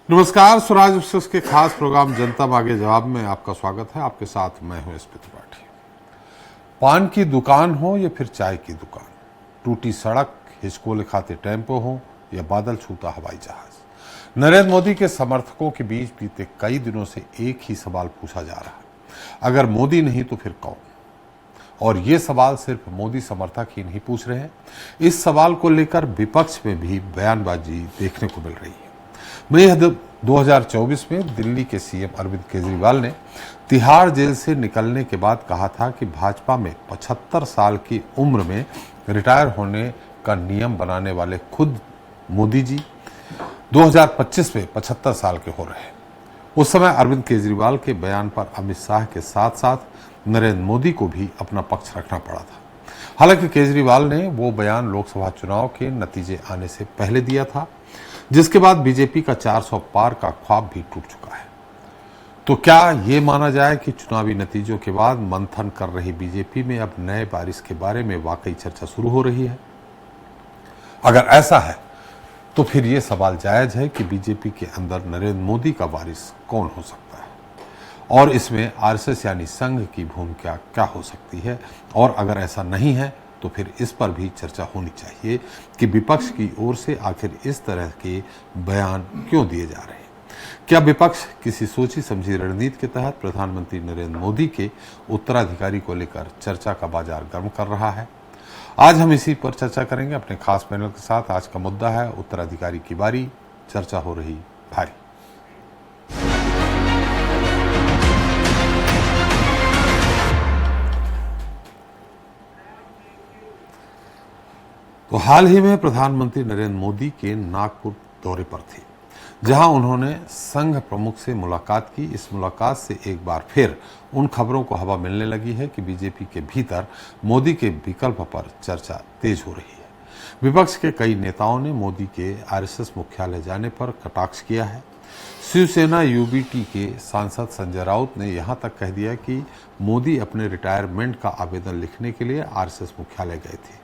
नमस्कार, स्वराज एक्सप्रेस के खास प्रोग्राम जनता मांगे जवाब में आपका स्वागत है। आपके साथ मैं हूं एसपी त्रिपाठी। पान की दुकान हो या फिर चाय की दुकान, टूटी सड़क, हिचकोले खाते टेम्पो हो या बादल छूता हवाई जहाज, नरेंद्र मोदी के समर्थकों के बीच बीते कई दिनों से एक ही सवाल पूछा जा रहा है, अगर मोदी नहीं तो फिर कौन। और ये सवाल सिर्फ मोदी समर्थक ही नहीं पूछ रहे हैं, इस सवाल को लेकर विपक्ष में भी बयानबाजी देखने को मिल रही है। मई 2024 में दिल्ली के सीएम अरविंद केजरीवाल ने तिहाड़ जेल से निकलने के बाद कहा था कि भाजपा में 75 साल की उम्र में रिटायर होने का नियम बनाने वाले खुद मोदी जी 2025 में 75 साल के हो रहे हैं। उस समय अरविंद केजरीवाल के बयान पर अमित शाह के साथ साथ नरेंद्र मोदी को भी अपना पक्ष रखना पड़ा था। हालांकि केजरीवाल ने वो बयान लोकसभा चुनाव के नतीजे आने से पहले दिया था, जिसके बाद बीजेपी का 400 पार का ख्वाब भी टूट चुका है। तो क्या ये माना जाए कि चुनावी नतीजों के बाद मंथन कर रही बीजेपी में अब नए वारिस के बारे में वाकई चर्चा शुरू हो रही है? अगर ऐसा है तो फिर ये सवाल जायज है कि बीजेपी के अंदर नरेंद्र मोदी का वारिस कौन हो सकता है, और इसमें आरएसएस यानी संघ की भूमिका क्या हो सकती है। और अगर ऐसा नहीं है तो फिर इस पर भी चर्चा होनी चाहिए कि विपक्ष की ओर से आखिर इस तरह के बयान क्यों दिए जा रहे हैं। क्या विपक्ष किसी सोची समझी रणनीति के तहत प्रधानमंत्री नरेंद्र मोदी के उत्तराधिकारी को लेकर चर्चा का बाजार गर्म कर रहा है? आज हम इसी पर चर्चा करेंगे अपने खास पैनल के साथ। आज का मुद्दा है उत्तराधिकारी की बारी, चर्चा हो रही भारी। तो हाल ही में प्रधानमंत्री नरेंद्र मोदी के नागपुर दौरे पर थे, जहां उन्होंने संघ प्रमुख से मुलाकात की। इस मुलाकात से एक बार फिर उन खबरों को हवा मिलने लगी है कि बीजेपी के भीतर मोदी के विकल्प पर चर्चा तेज हो रही है। विपक्ष के कई नेताओं ने मोदी के आरएसएस मुख्यालय जाने पर कटाक्ष किया है। शिवसेना यूबीटी के सांसद संजय राउत ने यहां तक कह दिया कि मोदी अपने रिटायरमेंट का आवेदन लिखने के लिए आरएसएस मुख्यालय गए थे।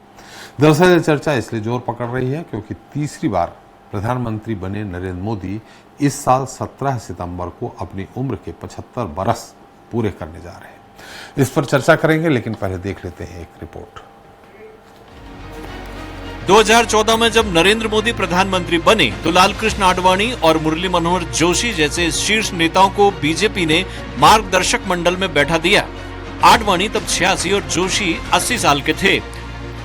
दरअसल यह चर्चा इसलिए जोर पकड़ रही है क्योंकि तीसरी बार प्रधानमंत्री बने नरेंद्र मोदी इस साल 17 सितंबर को अपनी उम्र के 75 बरस पूरे करने जा रहे हैं। इस पर चर्चा करेंगे, लेकिन पहले देख लेते हैं एक रिपोर्ट। 2014 में जब नरेंद्र मोदी प्रधानमंत्री बने तो लालकृष्ण आडवाणी और मुरली मनोहर जोशी जैसे शीर्ष नेताओं को बीजेपी ने मार्गदर्शक मंडल में बैठा दिया। आडवाणी तब 86 और जोशी 80 साल के थे।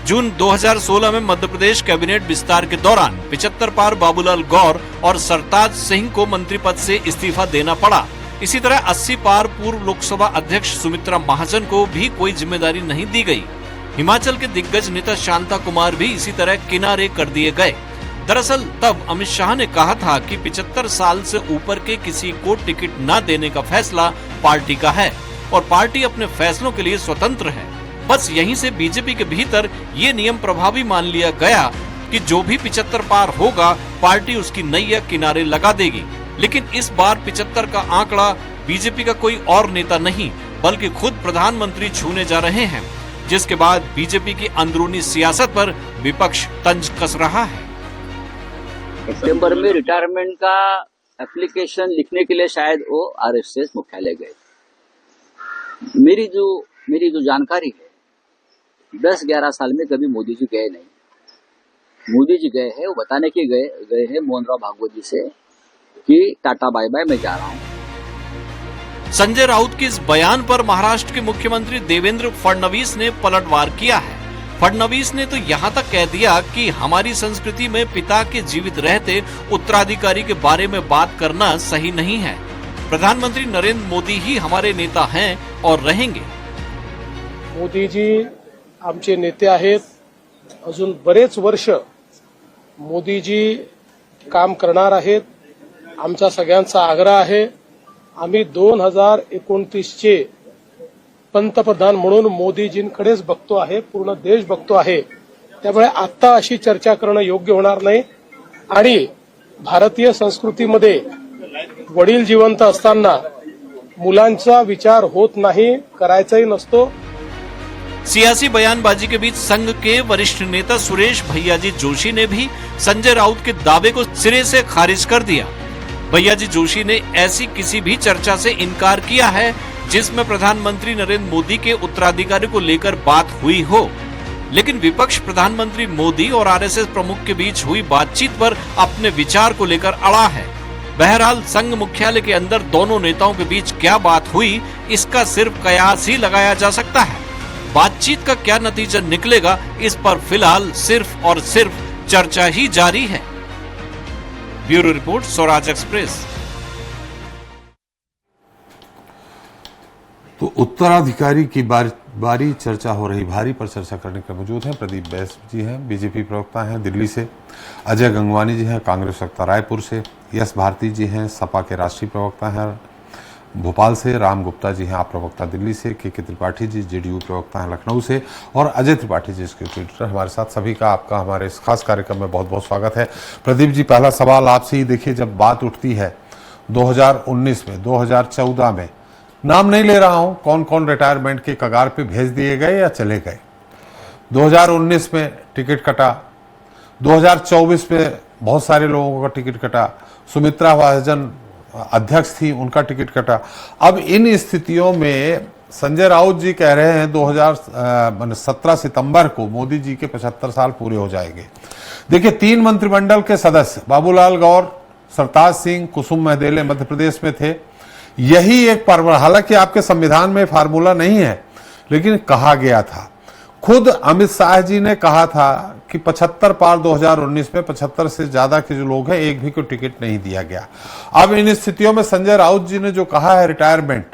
जून 2016 में मध्य प्रदेश कैबिनेट विस्तार के दौरान 75 पार बाबूलाल गौर और सरताज सिंह को मंत्री पद से इस्तीफा देना पड़ा। इसी तरह 80 पार पूर्व लोकसभा अध्यक्ष सुमित्रा महाजन को भी कोई जिम्मेदारी नहीं दी गई। हिमाचल के दिग्गज नेता शांता कुमार भी इसी तरह किनारे कर दिए गए। दरअसल तब अमित शाह ने कहा था कि 75 साल से ऊपर के किसी को टिकट न देने का फैसला पार्टी का है और पार्टी अपने फैसलों के लिए स्वतंत्र है। बस यहीं से बीजेपी के भीतर ये नियम प्रभावी मान लिया गया कि जो भी 75 पार होगा पार्टी उसकी नैया किनारे लगा देगी। लेकिन इस बार 75 का आंकड़ा बीजेपी का कोई और नेता नहीं बल्कि खुद प्रधानमंत्री छूने जा रहे हैं, जिसके बाद बीजेपी की अंदरूनी सियासत पर विपक्ष तंज कस रहा है। सितंबर में रिटायरमेंट का एप्लीकेशन लिखने के लिए शायद वो आरएसएस मुख्यालय गए। मेरी जो जानकारी है 10-11 साल में कभी मोदी जी गए नहीं। मोदी जी गए हैं वो बताने के गए हैं मोहन राव भागवत जी से कि टाटा बाय बाय, मैं जा रहा हूं। संजय राउत के इस बयान पर महाराष्ट्र के मुख्यमंत्री देवेंद्र फडणवीस ने पलटवार किया है। फडणवीस ने तो यहाँ तक कह दिया कि हमारी संस्कृति में पिता के जीवित रहते उत्तराधिकारी के बारे में बात करना सही नहीं है। प्रधानमंत्री नरेंद्र मोदी ही हमारे नेता हैं और रहेंगे। मोदी जी आमचे नेते आहेत, अजून बरेच वर्ष मोदीजी काम करणार आहेत। आमचा सगळ्यांचा आग्रह आहे, आम्ही 2029 चे पंतप्रधान म्हणून मोदीजींकडेच बघतो आहे, पूर्ण देश बघतो आहे। त्यामुळे आता अशी चर्चा करणं योग्य होणार नाही आणि भारतीय संस्कृतीमध्ये वडील जिवंत असताना मुलांचा विचार होत नाही, करायचाही नसतो। सियासी बयानबाजी के बीच संघ के वरिष्ठ नेता सुरेश भैयाजी जोशी ने भी संजय राउत के दावे को सिरे से खारिज कर दिया। भैयाजी जोशी ने ऐसी किसी भी चर्चा से इनकार किया है जिसमें प्रधानमंत्री नरेंद्र मोदी के उत्तराधिकारी को लेकर बात हुई हो। लेकिन विपक्ष प्रधानमंत्री मोदी और आरएसएस प्रमुख के बीच हुई बातचीत पर अपने विचार को लेकर अड़ा है। बहरहाल संघ मुख्यालय के अंदर दोनों नेताओं के बीच क्या बात हुई, इसका सिर्फ कयास ही लगाया जा सकता है। बातचीत का क्या नतीजा निकलेगा, इस पर फिलहाल सिर्फ और सिर्फ चर्चा ही जारी है। Bureau report, Swaraj express. तो उत्तराधिकारी की बारी चर्चा हो रही, भारी पर चर्चा करने के मौजूद हैं प्रदीप बैस जी हैं, बीजेपी प्रवक्ता हैं दिल्ली से, अजय गंगवानी जी हैं कांग्रेस प्रवक्ता रायपुर से, यश भारती जी हैं सपा के राष्ट्रीय प्रवक्ता हैं भोपाल से, राम गुप्ता जी हैं आप प्रवक्ता दिल्ली से, के त्रिपाठी जी जेडीयू प्रवक्ता हैं लखनऊ से, और अजय त्रिपाठी जी इसके ट्विटर हमारे साथ। सभी का आपका हमारे इस खास कार्यक्रम में बहुत बहुत स्वागत है। प्रदीप जी, पहला सवाल आपसे ही, देखिए जब बात उठती है 2019 में, 2014 में, नाम नहीं ले रहा हूं कौन कौन रिटायरमेंट के कगार पे भेज दिए गए या चले गए, 2019 में टिकट कटा, 2024 में बहुत सारे लोगों का टिकट कटा, सुमित्रा महाजन अध्यक्ष थी उनका टिकट कटा। अब इन स्थितियों में संजय राउत जी कह रहे हैं 2017 सितंबर को मोदी जी के 75 साल पूरे हो जाएंगे। देखिए 3 मंत्रिमंडल के सदस्य बाबूलाल गौर, सरताज सिंह, कुसुम महदेले मध्य प्रदेश में थे। यही एक फार्मूला, हालांकि आपके संविधान में फार्मूला नहीं है, लेकिन कहा गया था, खुद अमित शाह जी ने कहा था कि 75 पार 2019 में 75 से ज्यादा के जो लोग हैं एक भी को टिकट नहीं दिया गया। अब इन स्थितियों में संजय राउत जी ने जो कहा है रिटायरमेंट,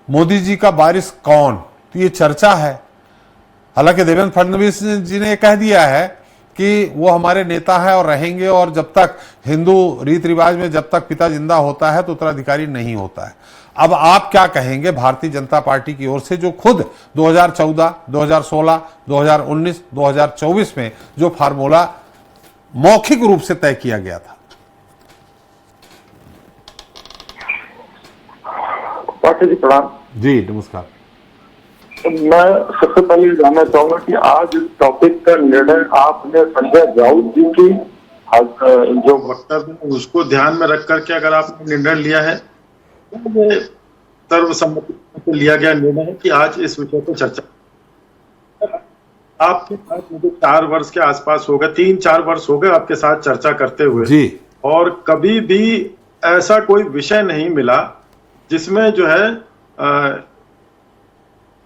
मोदी जी का वारिस कौन, तो ये चर्चा है। हालांकि देवेंद्र फडणवीस जी ने कह दिया है कि वो हमारे नेता है और रहेंगे, और जब तक हिंदू रीति रिवाज में जब तक पिता जिंदा होता है तो उत्तराधिकारी नहीं होता है। अब आप क्या कहेंगे भारतीय जनता पार्टी की ओर से, जो खुद 2014, 2016, 2019, 2024 में जो फार्मूला मौखिक रूप से तय किया गया था? पाठक जी प्रणाम। जी नमस्कार। मैं सबसे पहले जानना चाहूंगा कि आज इस टॉपिक का निर्णय आपने संजय राउत जी की जो वक्तव्य है उसको ध्यान में रख करके अगर आपने निर्णय लिया है, तो ये सर्वसम्मति से लिया गया निर्णय है कि आज इस विषय पर चर्चा। आपके साथ मुझे 4 वर्ष के आसपास हो गए, 3-4 वर्ष हो गए आपके साथ चर्चा करते हुए जी, और कभी भी ऐसा कोई विषय नहीं मिला जिसमें जो है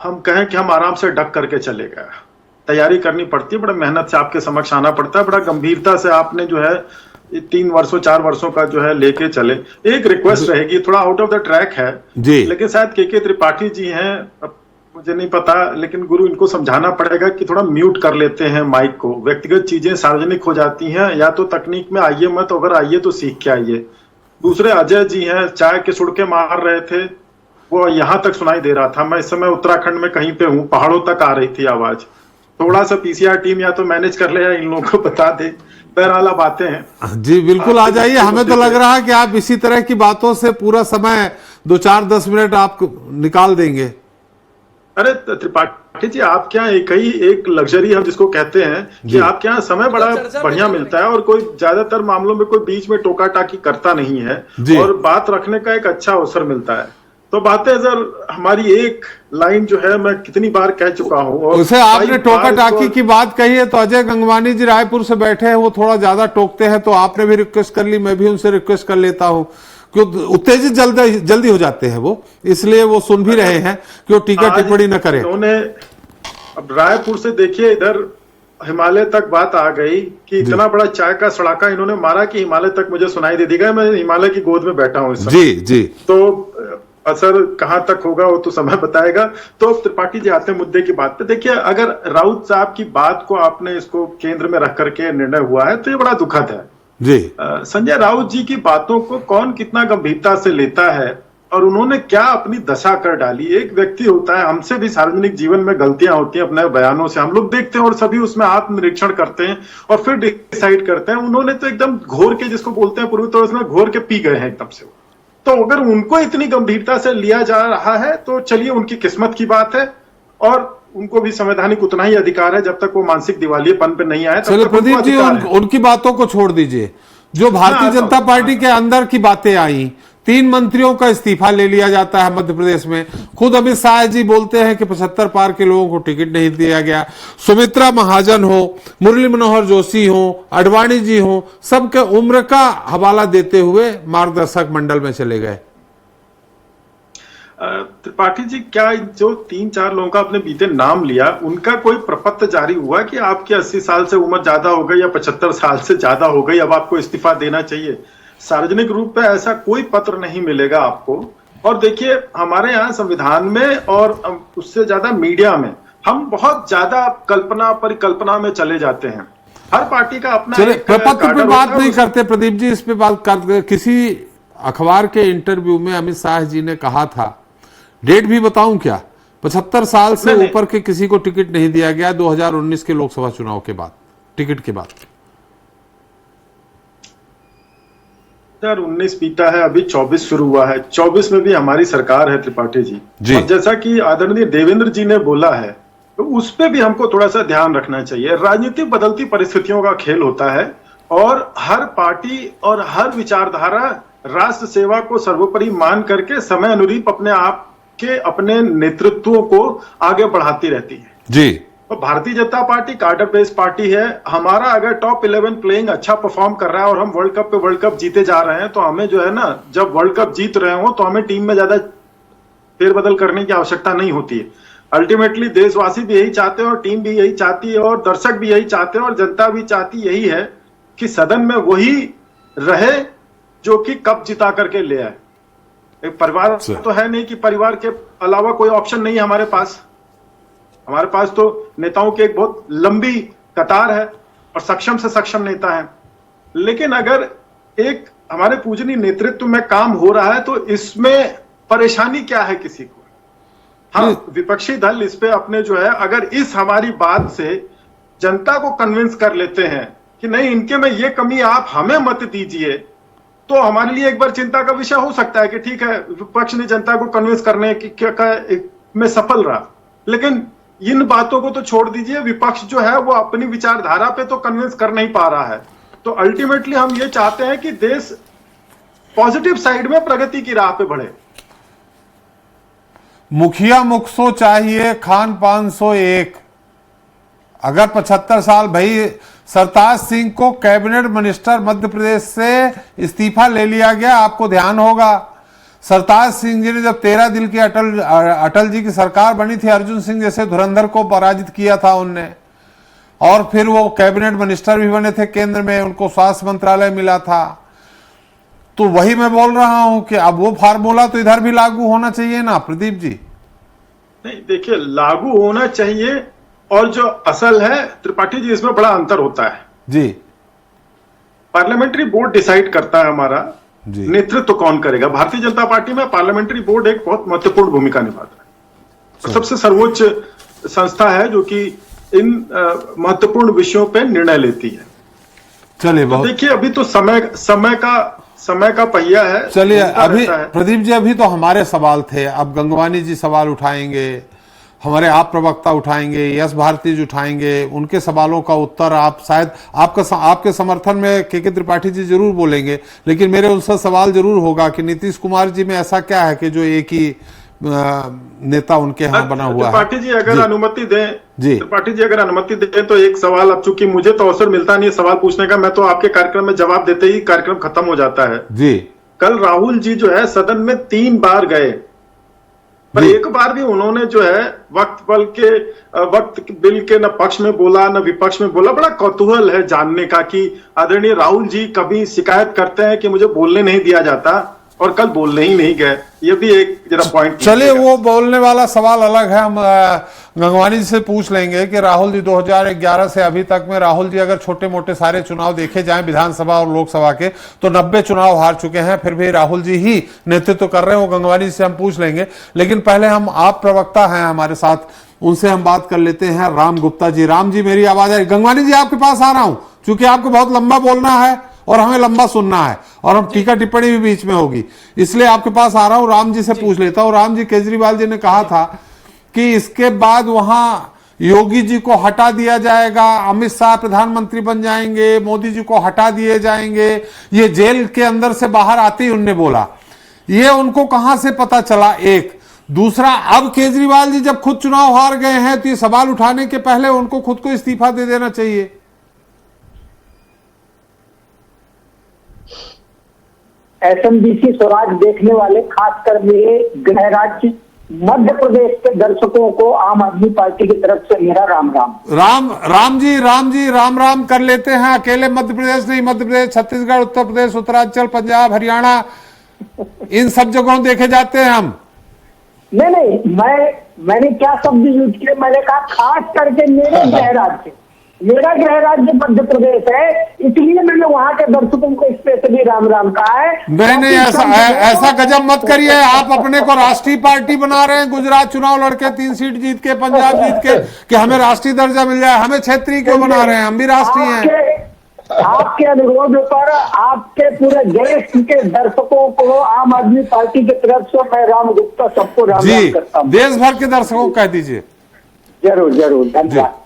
हम कहें कि हम आराम से डक करके चले गए। तैयारी करनी पड़ती है, बड़ा मेहनत से आपके समक्ष आना पड़ता है, बड़ा गंभीरता से आपने जो है 3 वर्षों 4 वर्षों का जो है लेके चले। एक रिक्वेस्ट रहेगी, थोड़ा आउट ऑफ द ट्रैक है जी, लेकिन शायद के त्रिपाठी जी हैं, मुझे नहीं पता, लेकिन गुरु इनको समझाना पड़ेगा कि थोड़ा म्यूट कर लेते हैं माइक को। व्यक्तिगत चीजें सार्वजनिक हो जाती हैं, या तो तकनीक में आइए मत, अगर आइए तो सीख के आइए। दूसरे अजय जी हैं, चाय के सुड़के मार रहे थे, वो यहां तक सुनाई दे रहा था। मैं इस समय उत्तराखंड में कहीं पे हूँ, पहाड़ों तक आ रही थी आवाज। थोड़ा सा पीसीआर टीम या तो मैनेज कर ले या इन लोगों को बता दे। बहरहाल बातें हैं जी, बिल्कुल आ जाइए। हमें तो लग रहा है कि आप इसी तरह की बातों से पूरा समय 2-4-10 मिनट आप निकाल देंगे। अरे त्रिपाठी जी, आप क्या एक लग्जरी हम जिसको कहते हैं कि आप क्या समय बड़ा बढ़िया मिलता है, और कोई ज्यादातर मामलों में कोई बीच में टोका टाकी करता नहीं है, और बात रखने का एक अच्छा अवसर मिलता है। तो बातें सर, हमारी एक लाइन जो है मैं कितनी बार कह चुका हूँ, और उसे आपने टोका टाकी की बात कही है, तो अजय गंगवानी जी रायपुर से बैठे हैं, वो थोड़ा ज्यादा टोकते हैं, तो आपने भी रिक्वेस्ट कर ली, मैं भी उनसे रिक्वेस्ट कर लेता हूँ, क्योंकि उत्तेजित जल्दी हो जाते हैं वो, इसलिए वो सुन भी रहे हैं कि वो टीका टिप्पणी न करें। उन्होंने अब रायपुर से देखिए इधर हिमालय तक बात आ गई कि इतना बड़ा चाय का सड़ाका इन्होंने मारा कि हिमालय तक मुझे सुनाई दे देगा। मैं हिमालय की गोद में बैठा हूँ इस समय। जी, तो असर कहां तक होगा वो तो समय बताएगा। तो त्रिपाठी जी आते मुद्दे की बात पे, देखिए अगर राउत साहब की बात को आपने इसको केंद्र में रख करके निर्णय हुआ है तो ये बड़ा दुखद है जी। संजय राउत जी की बातों को कौन कितना गंभीरता से लेता है, और उन्होंने क्या अपनी दशा कर डाली। एक व्यक्ति होता है, हमसे भी सार्वजनिक जीवन में गलतियां होती हैं, अपने बयानों से हम लोग देखते हैं और सभी उसमें आत्मनिरीक्षण करते हैं और फिर डिसाइड करते हैं। उन्होंने तो एकदम घोर के, जिसको बोलते हैं पूर्वी, तो उसमें घोर के पी गए हैं एकदम से। तो अगर उनको इतनी गंभीरता से लिया जा रहा है तो चलिए, उनकी किस्मत की बात है, और उनको भी संवैधानिक उतना ही अधिकार है जब तक वो मानसिक दिवालियेपन पे नहीं आए। चलिए प्रदीप जी, उनकी बातों को छोड़ दीजिए। जो भारतीय जनता पार्टी के अंदर की बातें आई, 3 मंत्रियों का इस्तीफा ले लिया जाता है मध्य प्रदेश में। खुद अमित शाह जी बोलते हैं कि 75 पार के लोगों को टिकट नहीं दिया गया। सुमित्रा महाजन हो, मुरली मनोहर जोशी हो, आडवाणी जी हो, सबके उम्र का हवाला देते हुए मार्गदर्शक मंडल में चले गए। त्रिपाठी जी, क्या जो 3-4 लोगों का आपने बीते नाम लिया, उनका कोई प्रपत्र जारी हुआ कि आपकी 80 साल से उम्र ज्यादा हो गई या 75 साल से ज्यादा हो गई, अब आपको इस्तीफा देना चाहिए? सार्वजनिक रूप पे ऐसा कोई पत्र नहीं मिलेगा आपको। और देखिए, हमारे यहाँ संविधान में और उससे ज्यादा मीडिया में हम बहुत ज्यादा कल्पना परिकल्पना में चले जाते हैं। हर पार्टी का अपना प्रपत्र पे बात नहीं करते प्रदीप जी, इस पे बात कर। किसी अखबार के इंटरव्यू में अमित शाह जी ने कहा था, डेट भी बताऊं क्या, 75 साल से ऊपर के किसी को टिकट नहीं दिया गया 2019 के लोकसभा चुनाव के बाद, टिकट के बाद। 2019 बीता है, अभी 24 शुरू हुआ है। 24 में भी हमारी सरकार है त्रिपाठी जी। और जैसा कि आदरणीय देवेंद्र जी ने बोला है, तो उस पे भी हमको थोड़ा सा ध्यान रखना चाहिए। राजनीति बदलती परिस्थितियों का खेल होता है और हर पार्टी और हर विचारधारा राष्ट्र सेवा को सर्वोपरि मान करके समय अनुरूप अपने आप के अपने नेतृत्वों को आगे बढ़ाती रहती है जी। तो भारतीय जनता पार्टी कार्डर बेस्ड पार्टी है। हमारा अगर टॉप 11 प्लेइंग अच्छा परफॉर्म कर रहा है और हम वर्ल्ड कप पे वर्ल्ड कप जीते जा रहे हैं, तो हमें जो है ना, जब वर्ल्ड कप जीत रहे हो तो हमें टीम में ज्यादा फेरबदल करने की आवश्यकता नहीं होती है। अल्टीमेटली देशवासी भी यही चाहते हैं और टीम भी यही चाहती है और दर्शक भी यही चाहते हैं और जनता भी चाहती यही है कि सदन में वही रहे जो कि कप जिता करके ले आए। एक परिवार तो है नहीं कि परिवार के अलावा कोई ऑप्शन नहीं है हमारे पास। हमारे पास तो नेताओं की एक बहुत लंबी कतार है और सक्षम से सक्षम नेता है। लेकिन अगर एक हमारे पूजनीय नेतृत्व में काम हो रहा है तो इसमें परेशानी क्या है किसी को? हाँ, विपक्षी दल इस पे अपने जो है, अगर इस हमारी बात से जनता को कन्विंस कर लेते हैं कि नहीं, इनके में ये कमी आप हमें मत दीजिए, तो हमारे लिए एक बार चिंता का विषय हो सकता है कि ठीक है, विपक्ष ने जनता को कन्विंस करने की में सफल रहा। लेकिन इन बातों को तो छोड़ दीजिए, विपक्ष जो है वो अपनी विचारधारा पे तो कन्विंस कर नहीं पा रहा है। तो अल्टीमेटली हम ये चाहते हैं कि देश पॉजिटिव साइड में प्रगति की राह पे बढ़े। मुखिया मुखसो चाहिए, खान 501। अगर 75 साल, भाई सरताज सिंह को कैबिनेट मिनिस्टर मध्य प्रदेश से इस्तीफा ले लिया गया, आपको ध्यान होगा। सरताज सिंह जी ने जब 13 दिन की अटल जी की सरकार बनी थी, अर्जुन सिंह जैसे धुरंधर को पराजित किया था उनने, और फिर वो कैबिनेट मिनिस्टर भी बने थे केंद्र में, उनको स्वास्थ्य मंत्रालय मिला था। तो वही मैं बोल रहा हूं कि अब वो फार्मूला तो इधर भी लागू होना चाहिए ना प्रदीप जी। नहीं, देखिए, लागू होना चाहिए और जो असल है त्रिपाठी जी, इसमें बड़ा अंतर होता है जी। पार्लियामेंट्री बोर्ड डिसाइड करता है हमारा नेतृत्व कौन करेगा। भारतीय जनता पार्टी में पार्लियामेंट्री बोर्ड एक बहुत महत्वपूर्ण भूमिका निभाता है, सबसे सर्वोच्च संस्था है जो कि इन महत्वपूर्ण विषयों पे निर्णय लेती है। चलिए, तो देखिए, अभी तो समय का पहिया है। चलिए, अभी प्रदीप जी, अभी तो हमारे सवाल थे, अब गंगवानी जी सवाल उठाएंगे, हमारे आप प्रवक्ता उठाएंगे, यश भारती जी उठाएंगे, उनके सवालों का उत्तर आप शायद आपके समर्थन में के त्रिपाठी जी जरूर बोलेंगे, लेकिन मेरे उनसे सवाल जरूर होगा कि नीतीश कुमार जी में ऐसा क्या है कि जो एक ही नेता उनके यहाँ बना हुआ है। त्रिपाठी जी अगर अनुमति दें, त्रिपाठी जी अगर अनुमति दें तो एक सवाल, अब चूंकि मुझे तो अवसर मिलता नहीं है सवाल पूछने का, मैं तो आपके कार्यक्रम में जवाब देते ही कार्यक्रम खत्म हो जाता है जी। कल राहुल जी जो है सदन में 3 बार गए, पर एक बार भी उन्होंने जो है वक्त बिल के न पक्ष में बोला न विपक्ष में बोला। बड़ा कौतूहल है जानने का कि आदरणीय राहुल जी कभी शिकायत करते हैं कि मुझे बोलने नहीं दिया जाता, और कल बोलने ही नहीं गए। ये भी एक जरा पॉइंट। चलिए, वो बोलने वाला सवाल अलग है, हम गंगवानी जी से पूछ लेंगे कि राहुल जी 2011 से अभी तक में राहुल जी अगर छोटे मोटे सारे चुनाव देखे जाएं विधानसभा और लोकसभा के, तो 90 चुनाव हार चुके हैं, फिर भी राहुल जी ही नेतृत्व कर रहे हैं। वो गंगवानी जी से हम पूछ लेंगे, लेकिन पहले हम आप प्रवक्ता हैं हमारे साथ, उनसे हम बात कर लेते हैं। राम गुप्ता जी, राम जी मेरी आवाज है? गंगवानी जी आपके पास आ रहा हूं, क्योंकि आपको बहुत लंबा बोलना है और हमें लंबा सुनना है, और हम टीका टिप्पणी भी बीच में होगी, इसलिए आपके पास आ रहा हूं। राम जी से पूछ लेता हूं। राम जी, केजरीवाल जी ने कहा था कि इसके बाद वहां योगी जी को हटा दिया जाएगा, अमित शाह प्रधानमंत्री बन जाएंगे, मोदी जी को हटा दिए जाएंगे, ये जेल के अंदर से बाहर आते ही उनने बोला। ये उनको कहां से पता चला? एक दूसरा, अब केजरीवाल जी जब खुद चुनाव हार गए हैं तो ये सवाल उठाने के पहले उनको खुद को इस्तीफा दे देना चाहिए। एसएमबीसी स्वराज देखने वाले, खासकर मेरे गृह राज्य मध्य प्रदेश के दर्शकों को आम आदमी पार्टी की तरफ से मेरा राम राम। राम जी राम राम कर लेते हैं। अकेले मध्य प्रदेश नहीं, मध्य प्रदेश, छत्तीसगढ़, उत्तर प्रदेश, उत्तरांचल, पंजाब, हरियाणा, इन सब जगहों देखे जाते हैं हम। नहीं, मैंने क्या शब्द यूज किया? मैंने कहा खास करके मेरा गृह राज्य मध्य प्रदेश है, इसलिए मैंने वहां के दर्शकों को स्पेशली राम राम कहा है। नहीं, ऐसा गजब मत करिए। आप अपने को राष्ट्रीय पार्टी बना रहे हैं, गुजरात चुनाव लड़के 3 सीट जीत के, पंजाब जीत के, कि हमें राष्ट्रीय दर्जा मिल जाए। हमें क्षेत्रीय क्यों बना रहे हैं? हम भी राष्ट्रीय हैं। आपके अनुरोध पर आपके पूरे देश के दर्शकों को आम आदमी पार्टी की तरफ से मैं राम गुप्ता सबको राम राम करता हूँ। देश भर के दर्शकों को कह दीजिए। जरूर धन्यवाद।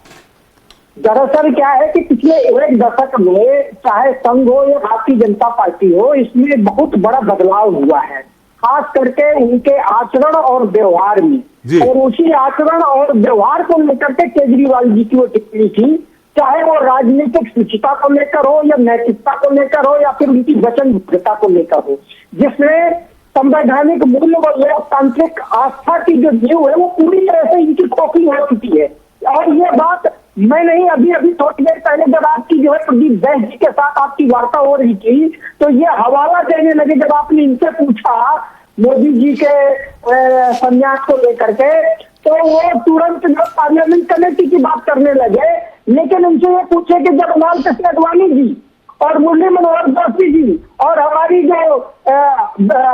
दरअसल क्या है कि पिछले 1 दशक में चाहे संघ हो या भारतीय जनता पार्टी हो, इसमें बहुत बड़ा बदलाव हुआ है, खास करके उनके आचरण और व्यवहार में। और उसी आचरण और व्यवहार को लेकर के केजरीवाल जी की वो टिप्पणी थी, चाहे वो राजनीतिक शुचिता को लेकर हो या नैतिकता को लेकर हो या फिर उनकी वचनबद्धता को लेकर हो, जिसमें संवैधानिक मूल्य व लोकतांत्रिक आस्था की जो नींव है वो पूरी तरह से इनकी खोखली हो चुकी है। और ये बात मैं नहीं, अभी थोड़ी देर पहले जब आपकी जो है प्रदीप बैस जी के साथ आपकी वार्ता हो रही थी, तो ये हवाला देने लगे जब आपने इनसे पूछा मोदी जी के संन्यास को लेकर के, तो वो तुरंत जो पार्लियामेंट कमेटी की बात करने लगे। लेकिन उनसे ये पूछे कि जब लाल कृष्ण आडवाणी जी और मुरली मनोहर जोशी जी और हमारी जो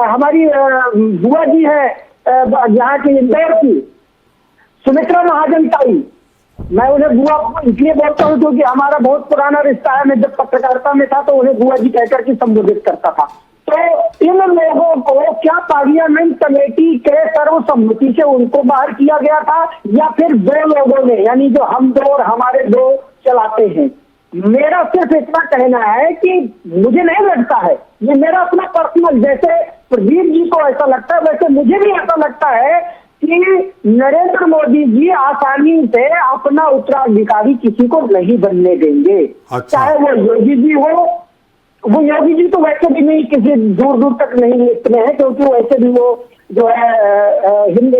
हमारी बुआ जी है यहाँ की इंदौर की सुमित्रा महाजन ताई, मैं उन्हें बुआ इसलिए बोलता हूँ क्योंकि हमारा बहुत पुराना रिश्ता है। मैं जब पत्रकारिता में था तो उन्हें बुआ जी कहकर के संबोधित करता था। तो इन लोगों को क्या पार्लियामेंट कमेटी के सर्वसम्मति से उनको बाहर किया गया था या फिर 2 लोगों ने, यानी जो हम 2 और हमारे 2 चलाते हैं? मेरा सिर्फ इतना कहना है कि मुझे नहीं लगता है, ये मेरा अपना पर्सनल, जैसे प्रदीप जी को ऐसा लगता है वैसे मुझे भी ऐसा लगता है कि नरेंद्र मोदी जी आसानी से अपना उत्तराधिकारी किसी को नहीं बनने देंगे। चाहे वो योगी जी हो, वो योगी जी तो वैसे भी नहीं किसी दूर तक नहीं लिखते हैं, क्योंकि वैसे भी वो जो है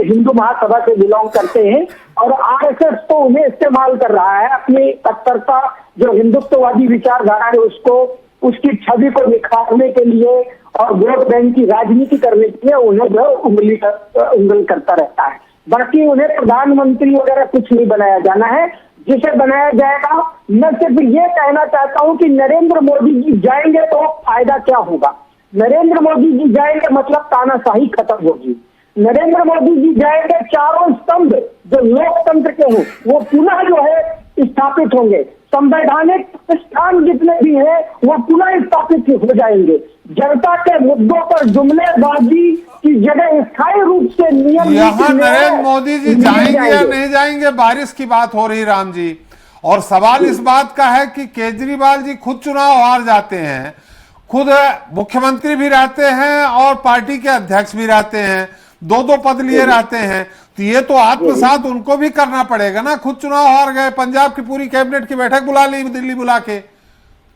हिंदू महासभा से बिलोंग करते हैं और आरएसएस तो उन्हें इस्तेमाल कर रहा है अपनी कट्टरता जो हिंदुत्ववादी विचारधारा है उसको, उसकी छवि को निखारने के लिए और वोट बैंक की राजनीति करने के लिए उन्हें जो उंगल करता रहता है। बाकी उन्हें प्रधानमंत्री वगैरह कुछ नहीं बनाया जाना है। जिसे बनाया जाएगा, मैं सिर्फ ये कहना चाहता हूं कि नरेंद्र मोदी जी जाएंगे तो फायदा क्या होगा? नरेंद्र मोदी जी जाएंगे मतलब तानाशाही खत्म होगी। नरेंद्र मोदी जी जाएंगे, चारों स्तंभ जो लोकतंत्र के हैं वो पुनः जो है स्थापित होंगे। संवैधानिक प्रतिष्ठान जितने भी हैं वो पुनः स्थापित हो जाएंगे। जनता के मुद्दों पर जुमलेबाजी की जगह स्थायी रूप से नियम। यहाँ नरेंद्र मोदी जी जाएंगे या नहीं जाएंगे, बारिश की बात हो रही राम जी। और सवाल इस बात का है कि केजरीवाल जी खुद चुनाव हार जाते हैं, खुद मुख्यमंत्री भी रहते हैं और पार्टी के अध्यक्ष भी रहते हैं, 2 पद लिए रहते हैं, तो ये तो आत्मसात उनको भी करना पड़ेगा ना। खुद चुनाव हार गए, पंजाब की पूरी कैबिनेट की बैठक बुला ली दिल्ली बुला के,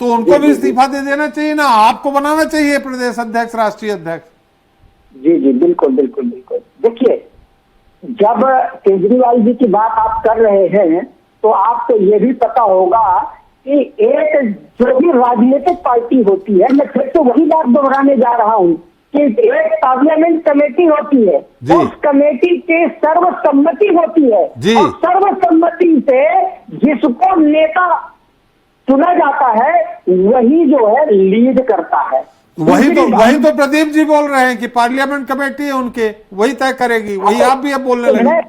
तो उनको भी इस्तीफा दे देना चाहिए ना। आपको बनाना चाहिए प्रदेश अध्यक्ष, राष्ट्रीय अध्यक्ष। जी बिल्कुल। देखिए, जब केजरीवाल जी की बात आप कर रहे हैं तो आपको ये भी पता होगा कि एक जो भी राजनीतिक पार्टी होती है, मैं फिर से वही बात दोहराने जा रहा हूँ कि एक पार्लियामेंट कमेटी होती है, उस कमेटी की सर्वसम्मति होती है और सर्वसम्मति से जिसको नेता चुना जाता है वही जो है लीड करता है। वही तो प्रदीप जी बोल रहे हैं कि पार्लियामेंट कमेटी है उनके, वही तय करेगी। वही आप भी अब बोलने लगे।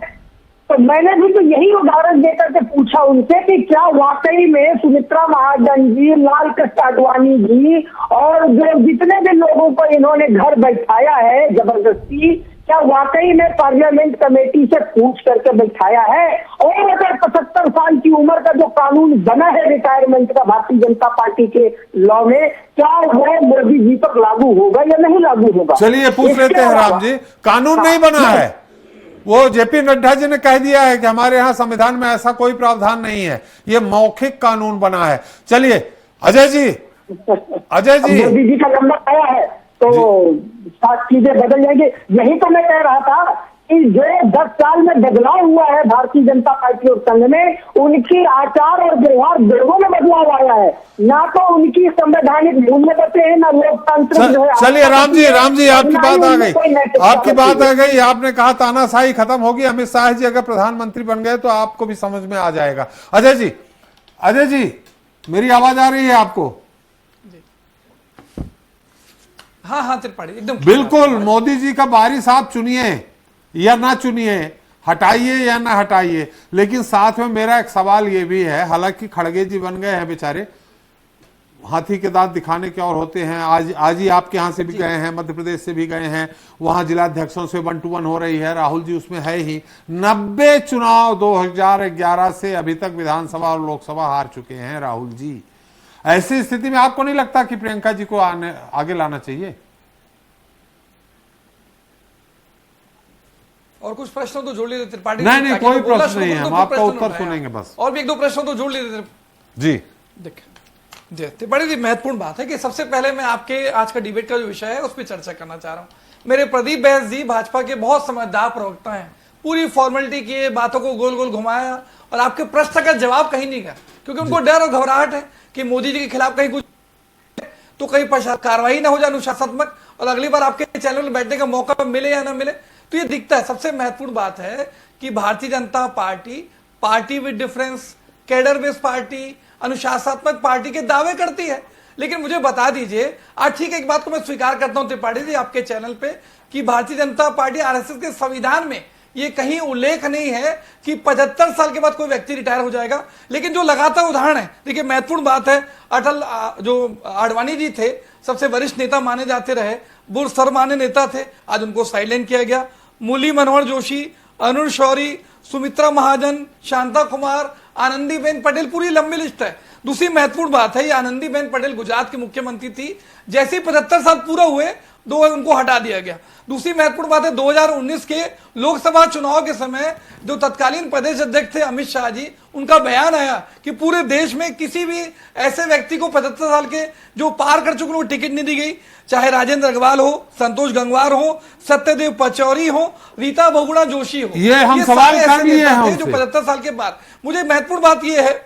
तो मैंने भी तो यही उदाहरण देकर के पूछा उनसे कि क्या वाकई में सुमित्रा महाजन जी, लाल कृष्ण आडवाणी जी और जो जितने भी लोगों को इन्होंने घर बैठाया है जबरदस्ती, क्या वाकई में पार्लियामेंट कमेटी से पूछ करके बैठाया है? और अगर 75 साल की उम्र का जो कानून बना है रिटायरमेंट का भारतीय जनता पार्टी के लॉ में, क्या वो मोदी जी पर लागू होगा या नहीं लागू होगा? चलिए पूछ लेते हैं राम जी, कानून नहीं बना है, वो जेपी नड्डा जी ने कह दिया है कि हमारे यहाँ संविधान में ऐसा कोई प्रावधान नहीं है, ये मौखिक कानून बना है। चलिए अजय जी, अजय जी, मोदी जी का नंबर आया है तो सात चीजें बदल जाएंगी। यही तो मैं कह रहा था कि जो 10 साल में बदलाव हुआ है भारतीय जनता पार्टी और संघ में, उनकी आचार और व्यवहार दोनों में बदलाव आया है। ना तो उनकी संवैधानिक मूल्य बचे हैं, ना लोकतांत्रिक जो है। चलिए राम जी, आपकी बात आ गई, आपकी बात आ गई। आपने कहा तानाशाही खत्म होगी, अमित शाह जी अगर प्रधानमंत्री बन गए तो आपको भी समझ में आ जाएगा। अजय जी, अजय जी, मेरी आवाज आ रही है आपको? हाँ हाँ त्रिपाठी, एकदम बिल्कुल। मोदी जी का वारिस आप चुनिए या ना चुनिए, हटाइए या ना हटाइए, लेकिन साथ में मेरा एक सवाल ये भी है, हालांकि खड़गे जी बन गए हैं बेचारे, हाथी के दांत दिखाने के और होते हैं। आज ही आपके यहाँ से भी गए हैं, मध्य प्रदेश से भी गए हैं, वहां जिलाध्यक्षों से 1-to-1 हो रही है, राहुल जी उसमें है ही। 90 चुनाव 2011 से अभी तक विधानसभा और लोकसभा हार चुके हैं राहुल जी। ऐसी स्थिति में आपको नहीं लगता कि प्रियंका जी को आगे लाना चाहिए? और कुछ प्रश्न तो जोड़ लीजिए त्रिपाठी। नहीं, कोई प्रश्न नहीं है, हम आपका उत्तर सुनेंगे बस। और भी एक दो प्रश्न तो जोड़ लीजिए जी। देखिए त्रिपाठी जी, महत्वपूर्ण बात है कि सबसे पहले मैं आपके आज का डिबेट का जो विषय है उस पर चर्चा करना चाह रहा हूं। मेरे प्रदीप बैस जी भाजपा के बहुत समझदार प्रवक्ता हैं, पूरी फॉर्मेलिटी किए, बातों को गोल गोल घुमाया और आपके प्रश्न का जवाब कहीं नहीं गया, क्योंकि उनको डर और घबराहट है कि मोदी जी के खिलाफ कहीं कुछ तो कहीं कार्रवाई ना हो जाए अनुशासनात्मक, और अगली बार आपके चैनल में बैठने का मौका मिले या ना मिले। तो ये दिखता है। सबसे महत्वपूर्ण बात है कि Bharatiya Janata party with difference, cadre based party, अनुशासनात्मक पार्टी के दावे करती है। लेकिन मुझे बता दीजिए, आज ठीक है, एक बात को मैं स्वीकार करता हूं त्रिपाठी जी आपके चैनल पे कि भारतीय जनता पार्टी आरएसएस के संविधान में ये कहीं उल्लेख नहीं है कि 75 साल के बाद कोई व्यक्ति रिटायर हो जाएगा। लेकिन जो लगातार उदाहरण है, देखिए महत्वपूर्ण बात है, अटल जो आडवाणी जी थे, सबसे वरिष्ठ नेता माने जाते रहे, सर्वमान्य नेता थे, आज उनको साइलेंट किया गया। मुरली मनोहर जोशी, अरुण शौरी, सुमित्रा महाजन, शांता कुमार, आनंदीबेन पटेल, पूरी लंबी लिस्ट है। दूसरी महत्वपूर्ण बात है, ये आनंदीबेन पटेल गुजरात की मुख्यमंत्री थी, जैसे ही 75 साल पूरा हुए उनको हटा दिया गया। दूसरी महत्वपूर्ण बात है, 2019 के लोकसभा चुनाव के समय जो तत्कालीन प्रदेश अध्यक्ष थे अमित शाह जी, उनका बयान आया कि पूरे देश में किसी भी ऐसे व्यक्ति को 75 साल के जो पार कर चुके उनको टिकट नहीं दी गई, चाहे राजेंद्र अग्रवाल हो, संतोष गंगवार हो, सत्यदेव पचौरी हो, रीता बहुगुणा जोशी हो। ये हम सवाल कर लिए हैं जो 75 साल के बाद। मुझे महत्वपूर्ण बात यह है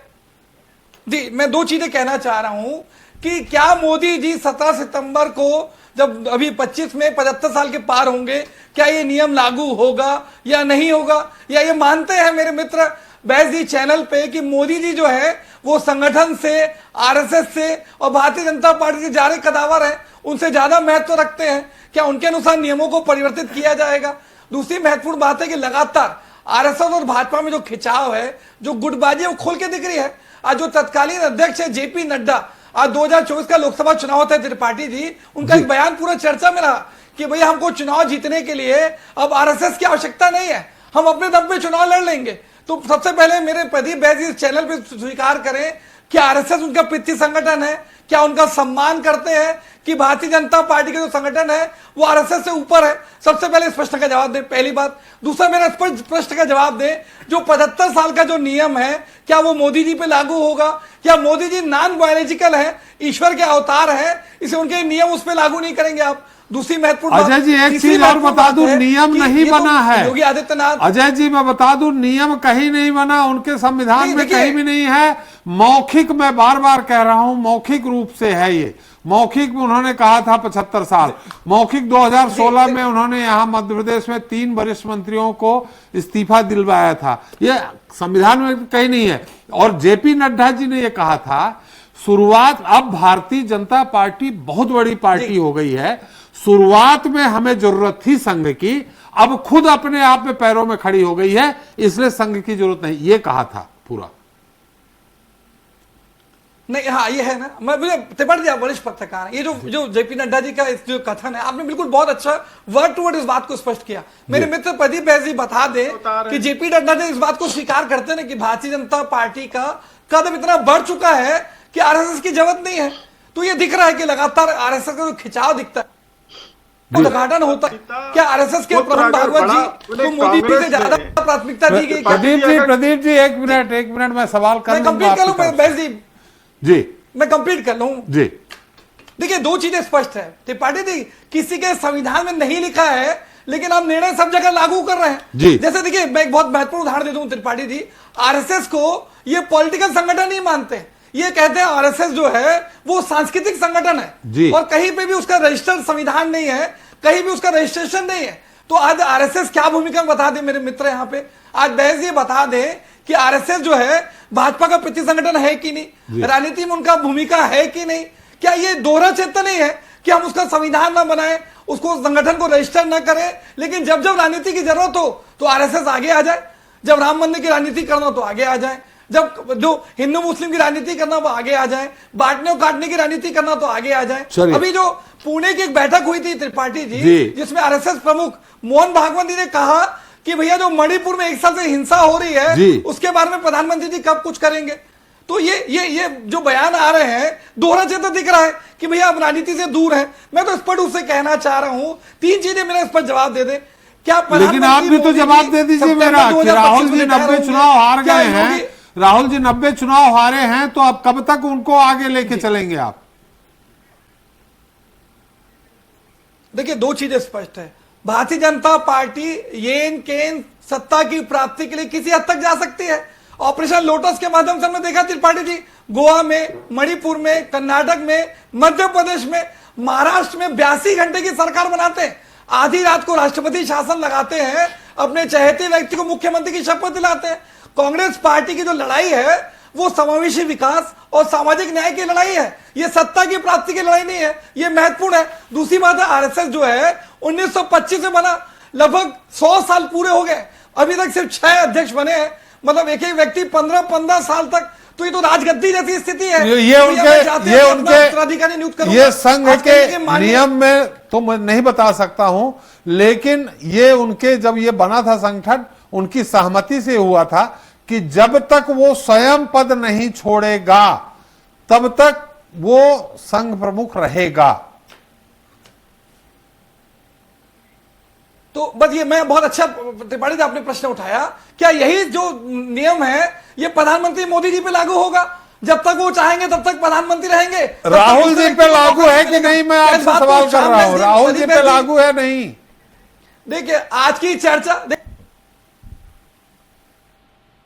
जी, मैं दो चीजें कहना चाह रहा हूं कि क्या मोदी जी 17 सितंबर को, जब अभी 25 में 75 साल के पार होंगे, क्या ये नियम लागू होगा या नहीं होगा? या ये मानते हैं मेरे मित्र बैस जी चैनल पे कि मोदी जी जो है वो संगठन से, आरएसएस से और भारतीय जनता पार्टी के जारी कदावर हैं, उनसे ज्यादा महत्व रखते हैं? क्या उनके अनुसार नियमों को परिवर्तित किया जाएगा? दूसरी महत्वपूर्ण बात है कि लगातार आरएसएस और भाजपा में जो खिंचाव है, जो गुटबाजी है, वो खोल के दिख रही है। आज जो तत्कालीन अध्यक्ष है जेपी नड्डा, आज 2024 का लोकसभा चुनाव होता है त्रिपाठी जी, उनका एक बयान पूरा चर्चा में रहा कि भैया हमको चुनाव जीतने के लिए अब आरएसएस की आवश्यकता नहीं है, हम अपने दम पे चुनाव लड़ लेंगे। तो सबसे पहले मेरे प्रदीप बैस जी चैनल पे स्वीकार करें कि आरएसएस उनका पितृ संगठन है, क्या उनका सम्मान करते हैं कि भारतीय जनता पार्टी का जो संगठन है वो आरएसएस से ऊपर है? सबसे पहले इस प्रश्न का जवाब दें, पहली बात। दूसरा, मेरा प्रश्न का जवाब दें, जो 75 साल का जो नियम है क्या वो मोदी जी पे लागू होगा? क्या मोदी जी नॉन बायोलॉजिकल है, ईश्वर के अवतार है, इसे उनके नियम उस पर लागू नहीं करेंगे आप? दूसरी महत्वपूर्ण अजय जी एक चीज और बता दूं, नियम नहीं बना है योगी आदित्यनाथ। अजय जी मैं बता दूं, नियम कहीं नहीं बना, उनके संविधान में कहीं भी नहीं है। मौखिक, मैं बार बार कह रहा हूं, मौखिक रूप से है ये। मौखिक में उन्होंने कहा था 75 साल, मौखिक 2016 में उन्होंने यहां मध्य प्रदेश में 3 वरिष्ठ मंत्रियों को इस्तीफा दिलवाया था, ये संविधान में कहीं नहीं है। और जेपी नड्डा जी ने यह कहा था शुरुआत, अब भारतीय जनता पार्टी बहुत बड़ी पार्टी हो गई है, शुरुआत में हमें जरूरत थी संघ की, अब खुद अपने आप में पैरों में खड़ी हो गई है, इसलिए संघ की जरूरत नहीं, ये कहा था पूरा। नहीं, हाँ ये है ना, मैं त्रिपाठी जी आप वरिष्ठ पत्रकार हैं, ये जो जेपी नड्डा जी का जो कथन है, आपने बिल्कुल बहुत अच्छा वर्ड टू वर्ड इस बात को स्पष्ट किया। मेरे मित्र प्रदीप बैस जी बता दे कि जेपी नड्डा ने इस बात को स्वीकार करते हैं कि भारतीय जनता पार्टी का कदम इतना बढ़ चुका है कि आरएसएस की जरूरत नहीं है। तो ये दिख रहा है कि लगातार आरएसएस का खिंचाव दिखता है, उद्घाटन होता है। क्या आरएसएस के प्रमोद भागवत जी को मोदी जी से ज्यादा प्राथमिकता दी गई? प्रदीप जी एक मिनट मैं सवाल कर लूंगा। कंप्लीट कर लूं बैस जी, मैं कंप्लीट कर लूं जी। देखिए, दो चीजें स्पष्ट है त्रिपाठी जी, किसी के संविधान में नहीं लिखा है लेकिन आप निर्णय सब जगह लागू कर रहे हैं जी। जैसे देखिए, मैं एक बहुत महत्वपूर्ण उदाहरण दे दूं त्रिपाठी जी, आरएसएस को ये पॉलिटिकल संगठन नहीं मानते, ये कहते हैं आरएसएस जो है वो सांस्कृतिक संगठन है और कहीं पे भी उसका रजिस्टर्ड संविधान नहीं है, कहीं भी उसका रजिस्ट्रेशन नहीं है। तो आज आरएसएस क्या भूमिका बता दे मेरे मित्र यहाँ पे, आज बहस ये बता दे कि आरएसएस जो है भाजपा का प्रति संगठन है कि नहीं, राजनीति में उनका भूमिका है कि नहीं। क्या ये दोहरा चित्त नहीं है कि हम उसका संविधान ना बनाए, उसको संगठन को रजिस्टर ना करें, लेकिन जब जब राजनीति की जरूरत हो तो आरएसएस आगे आ जाए, जब राम मंदिर की राजनीति करना तो आगे आ जाए, जब जो हिंदू मुस्लिम की राजनीति करना वो आगे आ जाए, बांटने और काटने की राजनीति करना तो आगे आ जाए। अभी जो पुणे की एक बैठक हुई थी त्रिपाठी जी, जिसमें आरएसएस प्रमुख मोहन भागवत जी ने कहा कि भैया जो मणिपुर में 1 साल से हिंसा हो रही है उसके बारे में प्रधानमंत्री जी कब कुछ करेंगे। तो ये जो बयान आ रहे हैं दोहरा चित्र दिख रहा है कि भैया आप राजनीति से दूर हैं। मैं तो स्पष्ट रूप से कहना चाह रहा हूं, 3 चीजें मेरे इस पर जवाब दे दे। क्या लेकिन आप भी तो जवाब दे दीजिए मेरा कि राहुल जी 90 चुनाव हार गए हैं, राहुल जी 90 चुनाव हारे हैं, तो अब कब तक उनको आगे लेके चलेंगे आप? देखिए, 2 चीजें स्पष्ट है, भारतीय जनता पार्टी येन केन सत्ता की प्राप्ति के लिए किसी हद तक जा सकती है। ऑपरेशन लोटस के माध्यम से हमने देखा त्रिपाठी जी, गोवा में, मणिपुर में, कर्नाटक में, मध्य प्रदेश में, महाराष्ट्र में 82 घंटे की सरकार बनाते हैं, आधी रात को राष्ट्रपति शासन लगाते हैं, अपने चहेते व्यक्ति को मुख्यमंत्री की शपथ दिलाते हैं। कांग्रेस पार्टी की जो लड़ाई है वो समावेशी विकास और सामाजिक न्याय की लड़ाई है, ये सत्ता की प्राप्ति की लड़ाई नहीं है, ये महत्वपूर्ण है। दूसरी बात है, आरएसएस जो है 1925 से बना, लगभग 100 साल पूरे हो गए, अभी तक सिर्फ 6 अध्यक्ष बने हैं, मतलब एक व्यक्ति 15-15 साल तक। तो ये तो राजगद्दी जैसी स्थिति है। ये संघ के नियम में तो मैं नहीं बता सकता हूं, लेकिन ये उनके जब ये बना था संगठन, उनकी सहमति से हुआ था कि जब तक वो स्वयं पद नहीं छोड़ेगा तब तक वो संघ प्रमुख रहेगा। तो बस ये मैं बहुत अच्छा त्रिपाठी जी आपने प्रश्न उठाया, क्या यही जो नियम है ये प्रधानमंत्री मोदी जी पे लागू होगा? जब तक वो चाहेंगे तब तक प्रधानमंत्री रहेंगे। राहुल जी पे लागू है कि नहीं, मैं आपसे सवाल कर रहा हूं, राहुल जी पे लागू है नहीं? देखिए, आज की चर्चा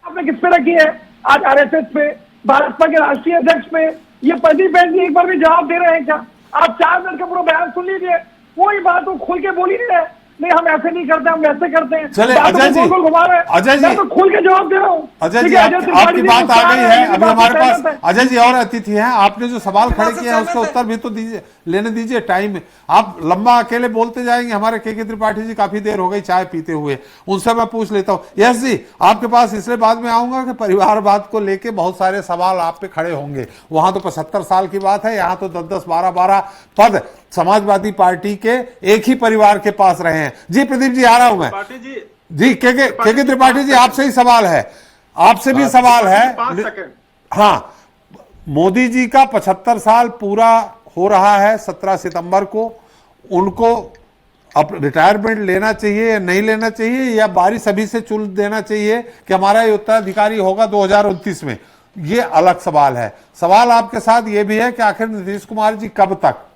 आपने किस पे रखी है? आज आरएसएस पे, भाजपा के राष्ट्रीय अध्यक्ष पे। ये प्रदीप बैस जी एक बार भी जवाब दे रहे हैं क्या? आप 4 मिनट का पूरा बयान सुन लीजिए, कोई बात वो खुल के बोल ही नहीं रहे, नहीं हम ऐसे नहीं करते, हम वैसे करते हैं। चले अजय जी, अजय जी, मैं तो खुल के जवाब दे रहा हूँ। अजय जी, आपकी बात आ गई है। अभी हमारे पास अजय जी और अतिथि हैं, आपने जो सवाल खड़े किए हैं उसका उत्तर भी तो दीजिए, लेने दीजिए, टाइम है। आप लंबा अकेले बोलते जाएंगे। हमारे के त्रिपाठी जी काफी देर हो गई चाय पीते हुए, उनसे मैं पूछ लेता हूँ। यस जी, आपके पास इसलिए बाद में आऊंगा कि परिवारवाद को लेके बहुत सारे सवाल आप पे खड़े होंगे। वहां तो 75 साल की बात है, यहाँ तो 10-10, 12-12 पद समाजवादी पार्टी के एक ही परिवार के पास रहे हैं। जी प्रदीप जी, आ रहा हूं मैं जी। के त्रिपाठी जी, आपसे ही सवाल है, आपसे भी सवाल है। हाँ, मोदी जी का 75 साल पूरा हो रहा है 17 सितंबर को, उनको अब रिटायरमेंट लेना चाहिए या नहीं लेना चाहिए, या बारी सभी से चुन देना चाहिए कि हमारा ये उत्तराधिकारी होगा 2029 में? ये अलग सवाल है। सवाल आपके साथ ये भी है कि आखिर नीतीश कुमार जी कब तक?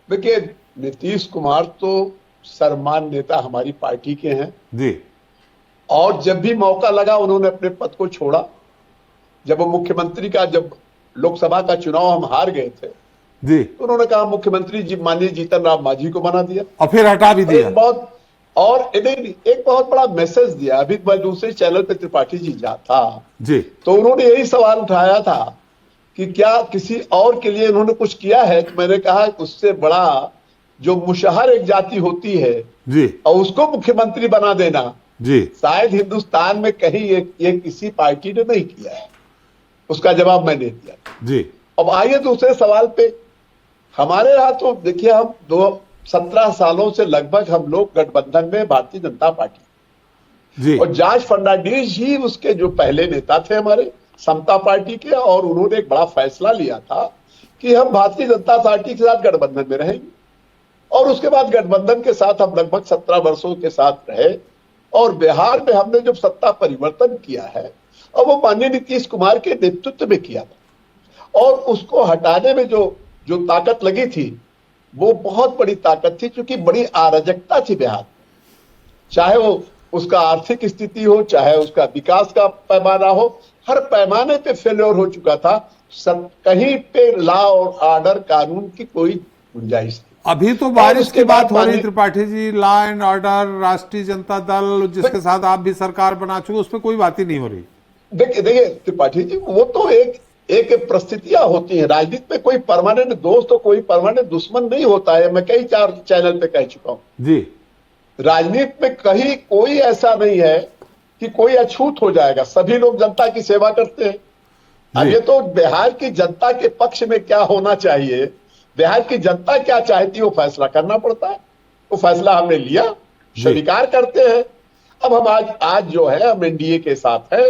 देखिए, नीतीश कुमार तो सर्वमान्य नेता हमारी पार्टी के हैं जी, और जब भी मौका लगा उन्होंने अपने पद को छोड़ा। जब वो मुख्यमंत्री का, जब लोकसभा का चुनाव हम हार गए थे जी, तो उन्होंने कहा मुख्यमंत्री जी माननीय जीतन राम मांझी को बना दिया और फिर हटा भी दिया। एक बहुत बड़ा मैसेज दिया। अभी मैं दूसरे चैनल पे त्रिपाठी जी था जी, तो उन्होंने यही सवाल उठाया था कि क्या किसी और के लिए उन्होंने कुछ किया है। तो मैंने कहा उससे बड़ा जो मुशहर एक जाति होती है जी, और उसको मुख्यमंत्री बना देना जी, शायद हिंदुस्तान में कहीं ये किसी पार्टी ने नहीं किया है। उसका जवाब मैंने दिया। जी। अब आइए दूसरे सवाल पे। हमारे यहाँ तो देखिए, हम 17 सालों से लगभग हम लोग गठबंधन में भारतीय जनता पार्टी जी। और जॉर्ज फर्नांडिस जी उसके जो पहले नेता थे हमारे समता पार्टी के, और उन्होंने एक बड़ा फैसला लिया था कि हम भारतीय जनता पार्टी के साथ गठबंधन में रहेंगे। और उसके बाद गठबंधन के साथ हम लगभग 17 वर्षों के साथ रहे, और बिहार में हमने जब सत्ता परिवर्तन किया है और वो माननीय नीतीश कुमार के नेतृत्व में किया था, और उसको हटाने में जो ताकत लगी थी वो बहुत बड़ी ताकत थी, क्योंकि बड़ी अराजकता थी बिहार, चाहे वो उसका आर्थिक स्थिति हो, चाहे उसका विकास का पैमाना हो, हर पैमाने पे फेल्योर हो चुका था। कहीं पे लॉ और ऑर्डर कानून की कोई गुंजाइश नहीं। अभी तो बारिश की बात हो रही Tripathi ji, law and order, राष्ट्रीय जनता दल जिसके साथ आप भी सरकार बना चुके, उस पर कोई बात ही नहीं हो रही। देखिए त्रिपाठी जी, वो तो एक परिस्थितियां होती हैं राजनीति में। कोई परमानेंट दोस्त और कोई परमानेंट दुश्मन नहीं होता है। मैं कई 4 चैनल पे कह चुका हूं जी। राजनीति में कहीं कोई ऐसा नहीं है कि कोई अछूत हो जाएगा। सभी लोग जनता की सेवा करते हैं। अब ये तो बिहार की जनता के पक्ष में क्या होना चाहिए, बिहार की जनता क्या चाहती है, वो फैसला करना पड़ता है। वो फैसला हमने लिया, स्वीकार करते हैं। अब हम आज जो है हम एनडीए के साथ हैं,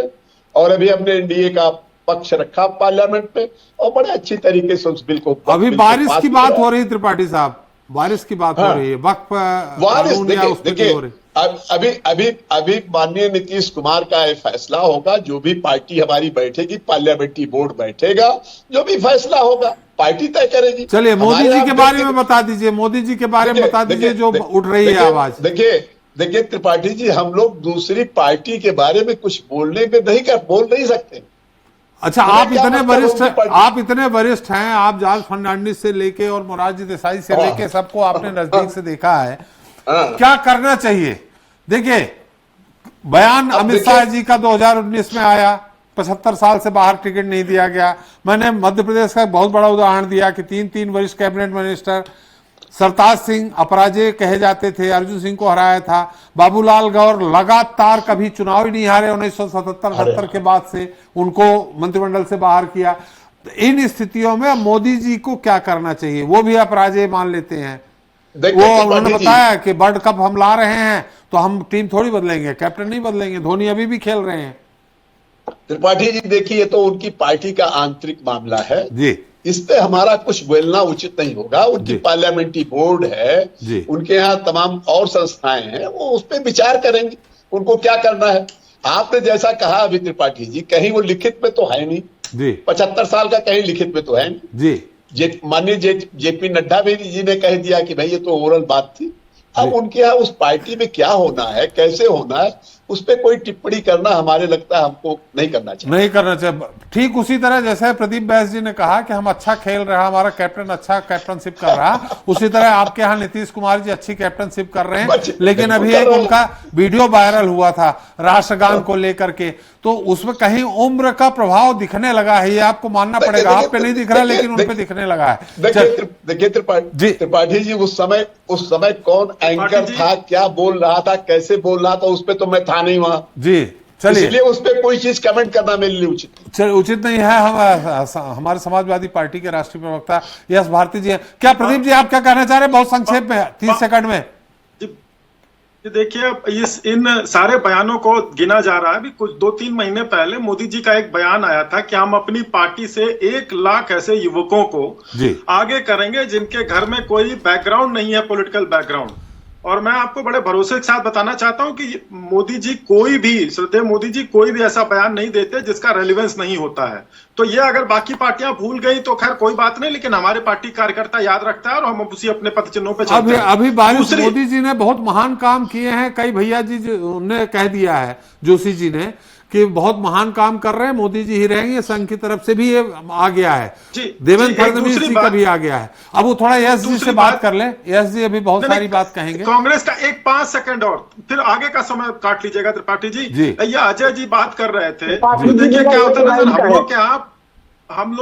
और अभी हमने एनडीए का पक्ष रखा पार्लियामेंट में, और बड़े अच्छी तरीके से उस बिल को अभी बारिश की बात हो रही है त्रिपाठी साहब, बारिश की बात हो रही है, वक्फ कानून या उस पर हो रही है। अभी माननीय नीतीश कुमार का ये फैसला होगा, जो भी पार्टी हमारी बैठेगी, पार्लियामेंट्री बोर्ड बैठेगा, जो भी फैसला होगा पार्टी तय करेगी। चलिए मोदी जी के बारे में बता दीजिए, मोदी जी के बारे में बता दीजिए जो उठ रही है आवाज। देखिए त्रिपाठी जी, हम लोग दूसरी पार्टी के बारे में कुछ बोल नहीं सकते। अच्छा, आप इतने वरिष्ठ हैं, आप जॉर्ज फर्नांडिस से लेके और मोरारजी देसाई से लेके सबको आपने नजदीक से देखा है, क्या करना चाहिए? देखिए, बयान अमित शाह जी का 2019 में आया, 75 साल से बाहर टिकट नहीं दिया गया। मैंने मध्य प्रदेश का एक बहुत बड़ा उदाहरण दिया कि 3 वरिष्ठ कैबिनेट मिनिस्टर, सरताज सिंह अपराजय कहे जाते थे, अर्जुन सिंह को हराया था, बाबूलाल गौर लगातार कभी चुनाव ही नहीं हारे 1977-78 के बाद से, उनको मंत्रिमंडल से बाहर किया। इन स्थितियों में मोदी जी को क्या करना चाहिए? वो भी अपराजय मान लेते हैं। वो उन्होंने बताया कि वर्ल्ड कप हम ला रहे हैं तो हम टीम थोड़ी बदलेंगे, कैप्टन नहीं बदलेंगे, धोनी अभी भी खेल रहे हैं। त्रिपाठी जी देखिए, ये तो उनकी पार्टी का आंतरिक मामला है जी, इस पे हमारा कुछ बोलना उचित नहीं होगा। उनकी पार्लियामेंट्री बोर्ड है, उनके यहाँ तमाम और संस्थाएं हैं, वो उस पर विचार करेंगे उनको क्या करना है। आपने जैसा कहा अभी त्रिपाठी जी, कहीं वो लिखित में तो है नहीं जी, 75 साल का कहीं लिखित में तो है नहीं जी। माननीय जेपी नड्डा जी ने कह दिया कि भाई ये तो ओरल बात थी। अब उनके यहाँ उस पार्टी में क्या होना है, कैसे होना है, उस पर कोई टिप्पणी करना हमारे लगता है हमको नहीं करना चाहिए। ठीक उसी तरह जैसे प्रदीप बैस जी ने कहा कि हम अच्छा खेल रहा, हमारा कैप्टन अच्छा कैप्टनशिप कर रहा, उसी तरह आपके यहाँ नीतीश कुमार जी अच्छी कैप्टनशिप कर रहे हैं। लेकिन अभी एक उनका वीडियो वायरल हुआ था राष्ट्रगान को लेकर के, तो उसमें कहीं उम्र का प्रभाव दिखने लगा है। ये आपको मानना पड़ेगा, आप पे नहीं दिख रहा लेकिन उन पे दिखने लगा है। देखिए त्रिपाठी जी, उस समय कौन एंकर था, क्या बोल रहा था, कैसे बोल रहा था, उस पर तो मैं था नहीं वहां जी। चलिए, इसलिए उस पर कोई चीज कमेंट करना मेरे लिए उचित नहीं है। हम हमारे समाजवादी पार्टी के राष्ट्रीय प्रवक्ता यश भारती जी हैं। क्या प्रदीप जी आप क्या कहना चाह रहे हैं, बहुत संक्षेप में 30 सेकंड में? देखिए, इन सारे बयानों को गिना जा रहा है। अभी कुछ 2-3 महीने पहले मोदी जी का एक बयान आया था कि हम अपनी पार्टी से 1 लाख ऐसे युवकों को आगे करेंगे जिनके घर में कोई बैकग्राउंड नहीं है, पॉलिटिकल बैकग्राउंड। और मैं आपको बड़े भरोसे के साथ बताना चाहता हूं कि मोदी जी श्रद्धेय मोदी जी कोई भी ऐसा बयान नहीं देते जिसका रेलेवेंस नहीं होता है। तो ये अगर बाकी पार्टियां भूल गई तो खैर कोई बात नहीं, लेकिन हमारे पार्टी कार्यकर्ता याद रखता है और हम उसी अपने पद चिन्हों पे चलते हैं। अभी बारिश मोदी जी ने बहुत महान काम किए हैं, कई भैया जी ने कह दिया है, जोशी जी ने, कि बहुत महान काम कर रहे हैं, मोदी जी ही रहेंगे। संघ की तरफ से भी ये आ गया है, देवेंद्र फडणवीस जी का भी आ गया है। अब वो थोड़ा यश जी से बात कर ले, यश जी अभी बहुत सारी बात कहेंगे। कांग्रेस का 5 सेकंड और फिर आगे का समय काट लीजिएगा त्रिपाठी जी। या अजय जी बात कर रहे थे, देखिए क्या होता है, हम लोग के यहाँ हम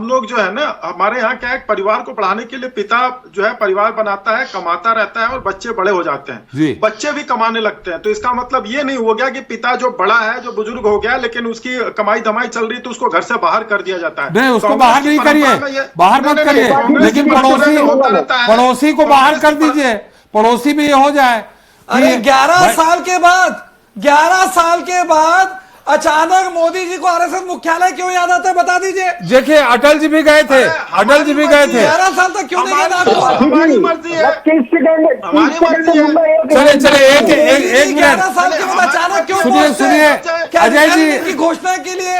लोग जो है ना, हमारे यहाँ क्या है, परिवार को पढ़ाने के लिए पिता जो है परिवार बनाता है, कमाता रहता है और बच्चे बड़े हो जाते जी। हैं, बच्चे भी कमाने लगते हैं। तो इसका मतलब ये नहीं हो गया कि पिता जो बड़ा है, जो बुजुर्ग हो गया, लेकिन उसकी कमाई धमाई चल रही तो उसको घर से बाहर कर दिया जाता है। नहीं, उसको कांग्रेस बाहर की नहीं परंपरा में करिए, ये- बाहर मत नहीं, करिए, कांग्रेस लेकिन की परंपरा में होता पड़ोसी रहता है। पड़ोसी को बाहर कर दीजिए, पड़ोसी भी ये हो जाए। अरे कि 11 भाई- साल के बाद 11 साल के बाद अचानक मोदी जी को आरएसएस मुख्यालय क्यों याद आता है, बता दीजिए। देखिए, अटल जी भी गए थे, अटल जी भी गए थे। 11 साल तक क्यों नहीं याद आपको? हमारी मर्जी है, हमारी मर्जी है। चले एक 11 मिनट, साल के बाद अचानक क्यों सुनिए पहुंचते सुनिए, हैं? क्या अजय जी, रिटायरमेंट की घोषणा के लिए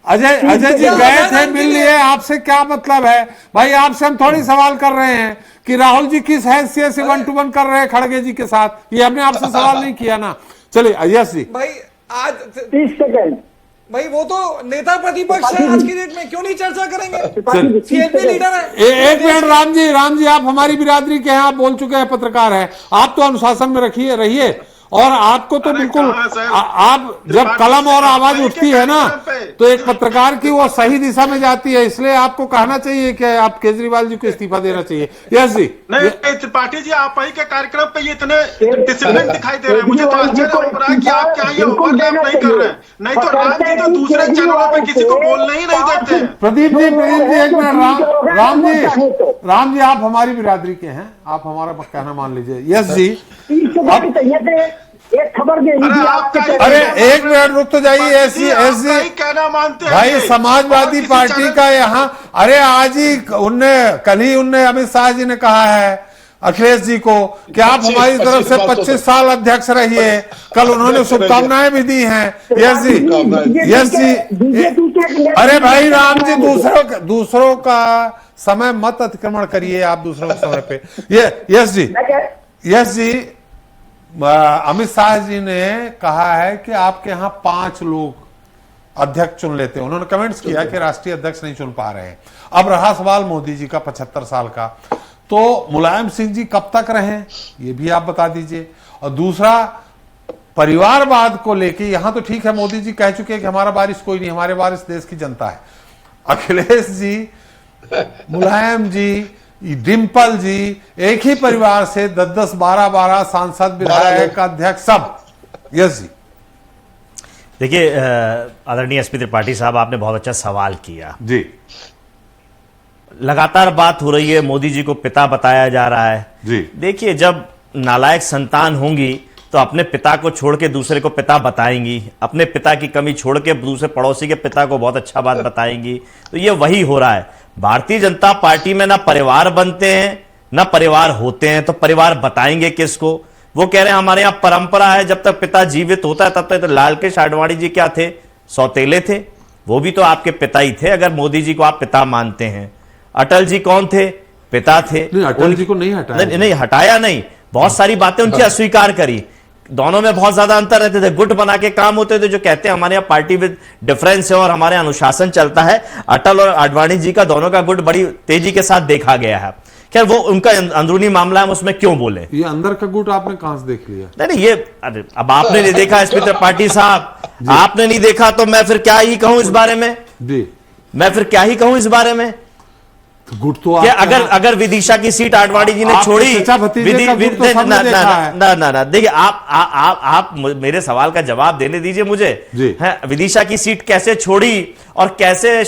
अजय जी क्या गए मैदान थे, के मिल लिए? लिए, आपसे क्या मतलब है भाई? आपसे हम थोड़ी सवाल कर रहे हैं कि राहुल जी किस हैसियत से 1 to 1 कर रहे हैं खड़गे जी के साथ, ये हमने आपसे सवाल नहीं किया ना। चलिए यश जी। भाई आज 30 सेकंड भाई वो तो नेता प्रतिपक्ष है आज की डेट में, क्यों नहीं चर्चा करेंगे? चल। सीएनपी लीडर है। एक मिनट राम जी, आप हमारी बिरादरी के हैं, आप बोल चुके हैं, पत्रकार हैं, आप तो अनुशासन में रहिए। और आपको तो अरे बिल्कुल कहाँ सर? आप जब कलम और आवाज उठती है ना, तो एक पत्रकार की वो सही दिशा में जाती है, इसलिए आपको कहना चाहिए कि आप केजरीवाल जी को इस्तीफा देना चाहिए। यस जी। नहीं, त्रिपाठी जी, आप ही के कार्यक्रम पे ये इतने डिसिप्लिन दिखाई दे रहे हैं, मुझे तो आश्चर्य हो रहा है कि आप क्या ये ओवरलैप नहीं कर रहे हैं। नहीं तो राम जी तो दूसरे चैनलों पे किसी को बोलने ही नहीं देते हैं। प्रदीप जी एक मिनट, राम जी आप हमारी बिरादरी के हैं, आप हमारा कहना मान लीजिए। यस जी। एक खबर दे दीजिए आपके। अरे एक मिनट रुक तो जाइए। एस जी कहना मानते हैं भाई, समाजवादी पार्टी का यहाँ, अरे आज ही कल ही उनने अमित शाह जी ने कहा है अखिलेश जी को कि आप हमारी तरफ से 25 साल अध्यक्ष रहिए। कल उन्होंने शुभकामनाएं भी दी हैं। यस जी। अरे भाई राम जी, दूसरों का समय मत अतिक्रमण करिए आप दूसरों के समय पे। यस जी। अमित शाह जी ने कहा है कि आपके यहाँ 5 लोग अध्यक्ष चुन लेते हैं। उन्होंने कमेंट्स किया कि राष्ट्रीय अध्यक्ष नहीं चुन पा रहे हैं। अब रहा सवाल मोदी जी का 75 साल का, तो मुलायम सिंह जी कब तक रहें, ये भी आप बता दीजिए। और दूसरा, परिवारवाद को लेके, यहां तो ठीक है मोदी जी कह चुके हैं कि हमारा वारिस कोई नहीं, हमारे वारिस देश की जनता है। अखिलेश जी, मुलायम जी, डिम्पल जी, एक ही परिवार से 10-10, 12-12 सांसद, विधायक, अध्यक्ष, सब। यस जी। देखिए आदरणीय एसपी त्रिपाठी साहब, आपने बहुत अच्छा सवाल किया जी। लगातार बात हो रही है, मोदी जी को पिता बताया जा रहा है जी। देखिए, जब नालायक संतान होंगी तो अपने पिता को छोड़ के दूसरे को पिता बताएंगी, अपने पिता की कमी छोड़ के दूसरे पड़ोसी के पिता को बहुत अच्छा बात बताएंगी। तो ये वही हो रहा है। भारतीय जनता पार्टी में ना परिवार बनते हैं ना परिवार होते हैं, तो परिवार बताएंगे किसको? वो कह रहे हैं हमारे यहाँ परंपरा है, जब तक पिता जीवित होता है तब तक। तो लालकृष्ण आडवाणी जी क्या थे? सौतेले थे, वो भी तो आपके पिता ही थे, अगर मोदी जी को आप पिता मानते हैं। अटल जी कौन थे? पिता थे। नहीं, अटल जी को नहीं हटाया। नहीं हटाया नहीं, बहुत सारी बातें उनकी अस्वीकार करी। दोनों में बहुत ज्यादा अंतर रहते थे, गुट बना के काम होते थे। जो कहते हैं हमारे यहाँ पार्टी विद डिफरेंस है और हमारे अनुशासन चलता है, अटल और आडवाणी जी का दोनों का गुट बड़ी तेजी के साथ देखा गया है। खैर वो उनका अंदरूनी मामला है, उसमें क्यों बोले। ये अंदर का गुट आपने कहां से देख लिया? नहीं ये अब आपने नहीं देखा एसपी त्रिपाठी साहब, आपने नहीं देखा तो मैं फिर क्या ही कहूं इस बारे में जी। मैं फिर क्या ही कहूं इस बारे में? तो गुट तो अगर विदिशा की सीट आडवाणी जी ने छोड़ी, ना देखिए, आप मेरे सवाल का जवाब देने दीजिए मुझे। विदिशा की सीट कैसे छोड़ी और कैसे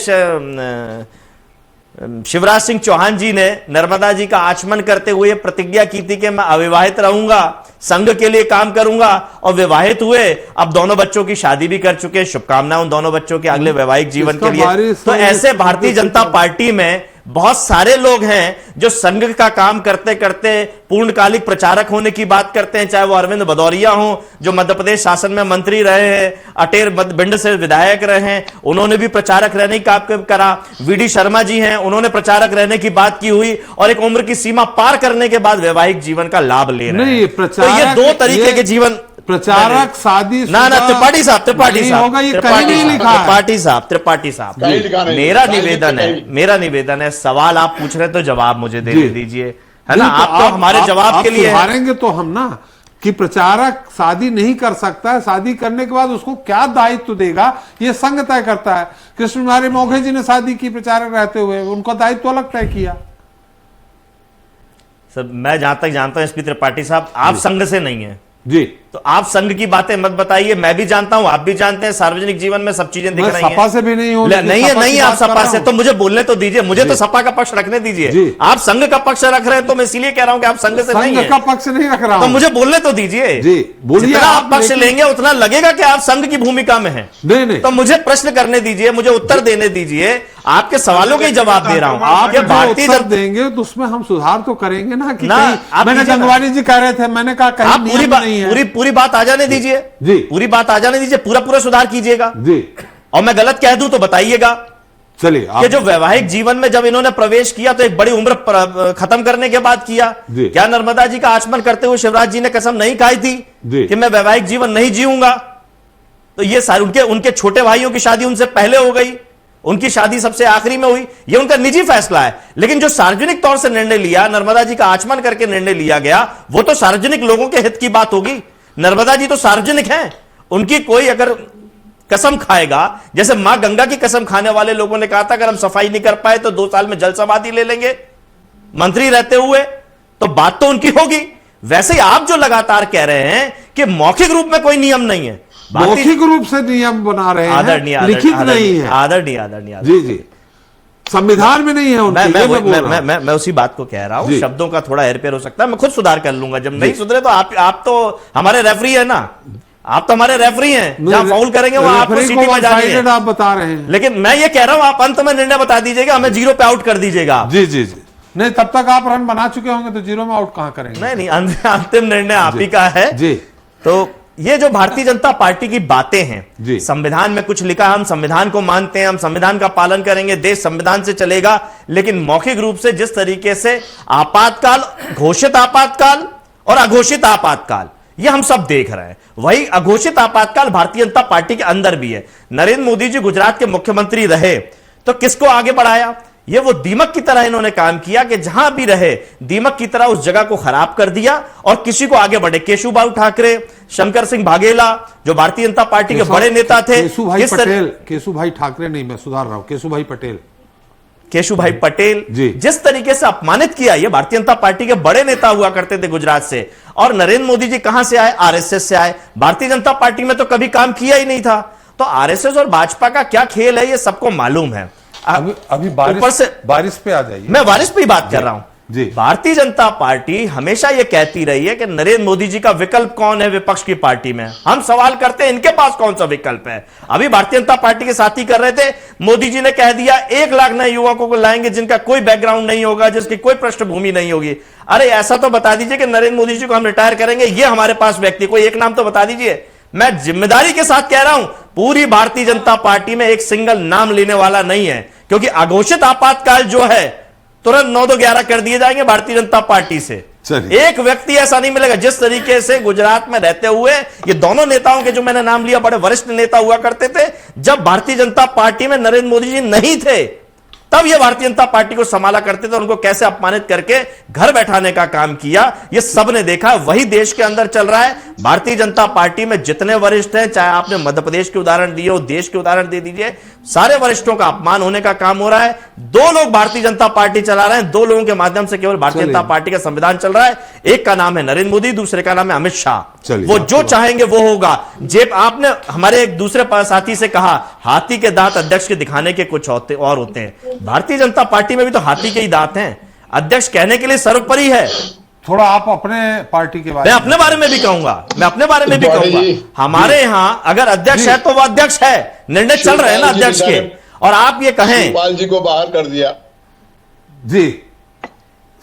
शिवराज सिंह चौहान जी ने नर्मदा जी का आचमन करते हुए प्रतिज्ञा की थी कि मैं अविवाहित रहूंगा, संघ के लिए काम करूंगा, और विवाहित हुए। अब दोनों बच्चों की शादी भी कर चुके। शुभकामनाएं उन दोनों बच्चों के अगले वैवाहिक जीवन के लिए। तो ऐसे भारतीय जनता पार्टी में बहुत सारे लोग हैं जो संघ का काम करते करते पूर्णकालिक प्रचारक होने की बात करते हैं, चाहे वो अरविंद भदौरिया हो जो मध्य प्रदेश शासन में मंत्री रहे हैं, अटेर भिंड से विधायक रहे हैं, उन्होंने भी प्रचारक रहने का काम करा। वीडी शर्मा जी हैं, उन्होंने प्रचारक रहने की बात की हुई और एक उम्र की सीमा पार करने के बाद वैवाहिक जीवन का लाभ ले रहे हैं। तो ये 2 तरीके के जीवन। प्रचारक शादी ना त्रिपाठी साहब होगा, ये कहीं नहीं लिखा है। त्रिपाठी साहब मेरा निवेदन है, सवाल आप पूछ रहे हैं तो जवाब मुझे देने दीजिए, है ना? आप तो हमारे जवाब के लिए हारेंगे तो हम ना कि प्रचारक शादी नहीं कर सकता है, शादी करने के बाद उसको क्या दायित्व देगा ये संघ तय करता है। कृष्ण बिहारी मौघे जी ने शादी की प्रचारक रहते हुए, उनका दायित्व अलग तय किया। सर मैं जहां तक जानता हूं एसपी त्रिपाठी साहब, आप संघ से नहीं है जी, तो आप संघ की बातें मत बताइए। मैं भी जानता हूं, आप भी जानते हैं, सार्वजनिक जीवन में सब चीजें दिख मैं रही हैं। सपा से भी नहीं हूं, नहीं है, नहीं आप सपा से, तो मुझे बोलने तो दीजिए, मुझे तो सपा का पक्ष रखने दीजिए। आप संघ का पक्ष रख रहे हैं तो मैं इसीलिए कह रहा हूं कि आप संघ से नहीं है। संघ का पक्ष नहीं रख रहा हूं, तो मुझे बोलने तो दीजिए। जी बोलिए। जितना आप पक्ष लेंगे उतना लगेगा कि आप संघ की भूमिका में हैं। नहीं, तो मुझे प्रश्न करने दीजिए, मुझे उत्तर देने दीजिए, आपके सवालों के ही जवाब दे रहा हूं। आप ये जो भारतीय उत्तर देंगे तो उसमें हम सुधार तो करेंगे ना कि ना, कहीं, मैंने गंगवानी जी कह रहे थे, मैंने कहा कहीं आप नियम नहीं है। पूरी बात आ जाने दीजिए जी, पूरी बात आ जाने दीजिए, पूरा सुधार कीजिएगा जी, और मैं गलत कह दूं तो बताइएगा। चलिए कि जो वैवाहिक जीवन में जब इन्होंने प्रवेश किया तो एक बड़ी उम्र खत्म करने के बाद किया। क्या नर्मदा जी का आचमन करते हुए शिवराज जी ने कसम नहीं खाई थी कि मैं वैवाहिक जीवन नहीं जीऊंगा? तो ये सारे उनके छोटे भाइयों की शादी उनसे पहले हो गई, उनकी शादी सबसे आखिरी में हुई। ये उनका निजी फैसला है, लेकिन जो सार्वजनिक तौर से निर्णय लिया, नर्मदा जी का आचमन करके निर्णय लिया गया, वो तो सार्वजनिक लोगों के हित की बात होगी। नर्मदा जी तो सार्वजनिक हैं, उनकी कोई अगर कसम खाएगा, जैसे मां गंगा की कसम खाने वाले लोगों ने कहा था अगर हम सफाई नहीं कर पाए तो 2 साल में जल समाधि ले लेंगे मंत्री रहते हुए, तो बात तो उनकी होगी। वैसे ही आप जो लगातार कह रहे हैं कि मौखिक रूप में कोई नियम नहीं है, मौखिक रूप से नियम बना रहे हैं, लिखित नहीं है। आदरणीय जी जी, संविधान में नहीं है उनकी। मैं उसी बात को कह रहा हूं, शब्दों का थोड़ा हेरफेर हो सकता है, मैं खुद सुधार कर लूंगा। जब नहीं सुधरे तो आप तो हमारे रेफरी है ना, आप तो हमारे रेफरी हैं, जहां फाउल करेंगे वहां आपको सीटी बजानी है। आप बता रहे हैं, लेकिन मैं ये कह रहा हूं आप अंत में निर्णय बता दीजिएगा, हमें 0 पे आउट कर दीजिएगा। जी जी जी, नहीं तब तक आप रन बना चुके होंगे तो 0 में आउट कहां करेंगे? नहीं, अंतिम निर्णय आप ही का है जी। तो ये जो भारतीय जनता पार्टी की बातें हैं, संविधान में कुछ लिखा, हम संविधान को मानते हैं, हम संविधान का पालन करेंगे, देश संविधान से चलेगा, लेकिन मौखिक रूप से जिस तरीके से आपातकाल, घोषित आपातकाल और अघोषित आपातकाल, ये हम सब देख रहे हैं। वही अघोषित आपातकाल भारतीय जनता पार्टी के अंदर भी है। नरेंद्र मोदी जी गुजरात के मुख्यमंत्री रहे तो किसको आगे बढ़ाया? ये वो दीमक की तरह इन्होंने काम किया कि जहां भी रहे दीमक की तरह उस जगह को खराब कर दिया और किसी को आगे बढ़े। केशुभाऊ ठाकरे, शंकर सिंह भागेला, जो भारतीय जनता पार्टी के बड़े नेता थे, केशुभाई ठाकरे नहीं, मैं सुधार रहा हूं, केशुभाई पटेल जिस तरीके से अपमानित किया, ये भारतीय जनता पार्टी के बड़े नेता हुआ करते थे गुजरात से। और नरेंद्र मोदी जी कहां से आए? आरएसएस से आए। भारतीय जनता पार्टी में तो कभी काम किया ही नहीं था। तो आरएसएस और भाजपा का क्या खेल है ये सबको मालूम है। अभी बारिश पे आ जाइए। मैं बारिश पे ही बात कर रहा हूं जी। भारतीय जनता पार्टी हमेशा ये कहती रही है कि नरेंद्र मोदी जी का विकल्प कौन है विपक्ष की पार्टी में। हम सवाल करते हैं इनके पास कौन सा विकल्प है। अभी भारतीय जनता पार्टी के साथी कर रहे थे, मोदी जी ने कह दिया 1 लाख नए युवकों को लाएंगे जिनका कोई बैकग्राउंड नहीं होगा, जिसकी कोई पृष्ठभूमि नहीं होगी। अरे ऐसा तो बता दीजिए कि नरेंद्र मोदी जी को हम रिटायर करेंगे, ये हमारे पास व्यक्ति, कोई एक नाम तो बता दीजिए। मैं जिम्मेदारी के साथ कह रहा हूं, पूरी भारतीय जनता पार्टी में एक सिंगल नाम लेने वाला नहीं है, क्योंकि अघोषित आपातकाल जो है तुरंत 9-2-11 कर दिए जाएंगे भारतीय जनता पार्टी से। एक व्यक्ति ऐसा नहीं मिलेगा। जिस तरीके से गुजरात में रहते हुए ये दोनों नेताओं के जो मैंने नाम लिया बड़े वरिष्ठ नेता हुआ करते थे, जब भारतीय जनता पार्टी में नरेंद्र मोदी जी नहीं थे तब ये भारतीय जनता पार्टी को संभाला करते थे, उनको कैसे अपमानित करके घर बैठाने का काम किया ये सबने देखा। वही देश के अंदर चल रहा है। भारतीय जनता पार्टी में जितने वरिष्ठ हैं, चाहे आपने मध्य प्रदेश के उदाहरण दिए हो, देश के उदाहरण दे दीजिए, सारे वरिष्ठों का अपमान होने का काम हो रहा है। 2 लोग भारतीय जनता पार्टी चला रहे हैं, 2 लोगों के माध्यम से केवल भारतीय जनता पार्टी का संविधान चल रहा है। एक का नाम है नरेंद्र मोदी, दूसरे का नाम है अमित शाह। वो जो चाहेंगे वो होगा। जेब आपने हमारे एक दूसरे साथी से कहा, हाथी के दांत अध्यक्ष के दिखाने के कुछ और होते हैं। भारतीय जनता पार्टी में भी तो हाथी के ही दांत हैं। अध्यक्ष कहने के लिए सर्वोपरि है। थोड़ा आप अपने पार्टी के बारे में, मैं अपने बारे में भी कहूंगा, हमारे यहां अगर अध्यक्ष है तो वो अध्यक्ष है, निर्णय चल रहे हैं ना अध्यक्ष के। और आप ये कहें शिवपाल जी को बाहर कर दिया, जी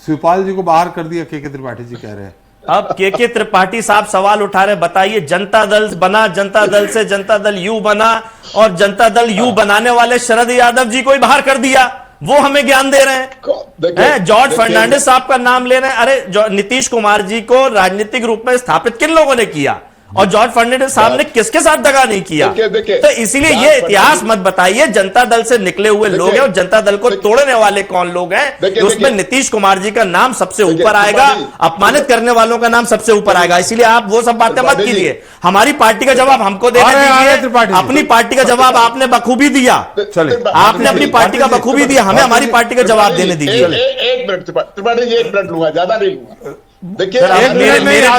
शिवपाल जी को बाहर कर दिया, के त्रिपाठी जी कह रहे हैं। अब के त्रिपाठी साहब सवाल उठा रहे, बताइए जनता दल बना, जनता दल से जनता दल यू बना, और जनता दल यू बनाने वाले शरद यादव जी को ही बाहर कर दिया। वो हमें ज्ञान दे रहे हैं। जॉर्ज फर्नांडिस साहब का नाम ले रहे हैं। अरे नीतीश कुमार जी को राजनीतिक रूप में स्थापित किन लोगों ने किया? और जॉर्ज फर्नांडिस साहब ने किसके साथ दगा नहीं किया। देखिए, तो इसीलिए ये इतिहास मत बताइए, जनता दल से निकले हुए लोग हैं और जनता दल को तोड़ने वाले कौन लोग हैं, उसमें नीतीश कुमार जी का नाम सबसे ऊपर आएगा, अपमानित करने वालों का नाम सबसे ऊपर आएगा। इसीलिए आप वो सब बातें मत कीजिए। हमारी पार्टी का जवाब हमको देने दीजिए, अपनी पार्टी का जवाब आपने बखूबी दिया, आपने अपनी पार्टी का बखूबी दिया, हमें हमारी पार्टी का जवाब देने दीजिए। एक मिनट त्रिपाठी जी, 1 मिनट लूंगा, ज्यादा नहीं लूंगा। देखिए,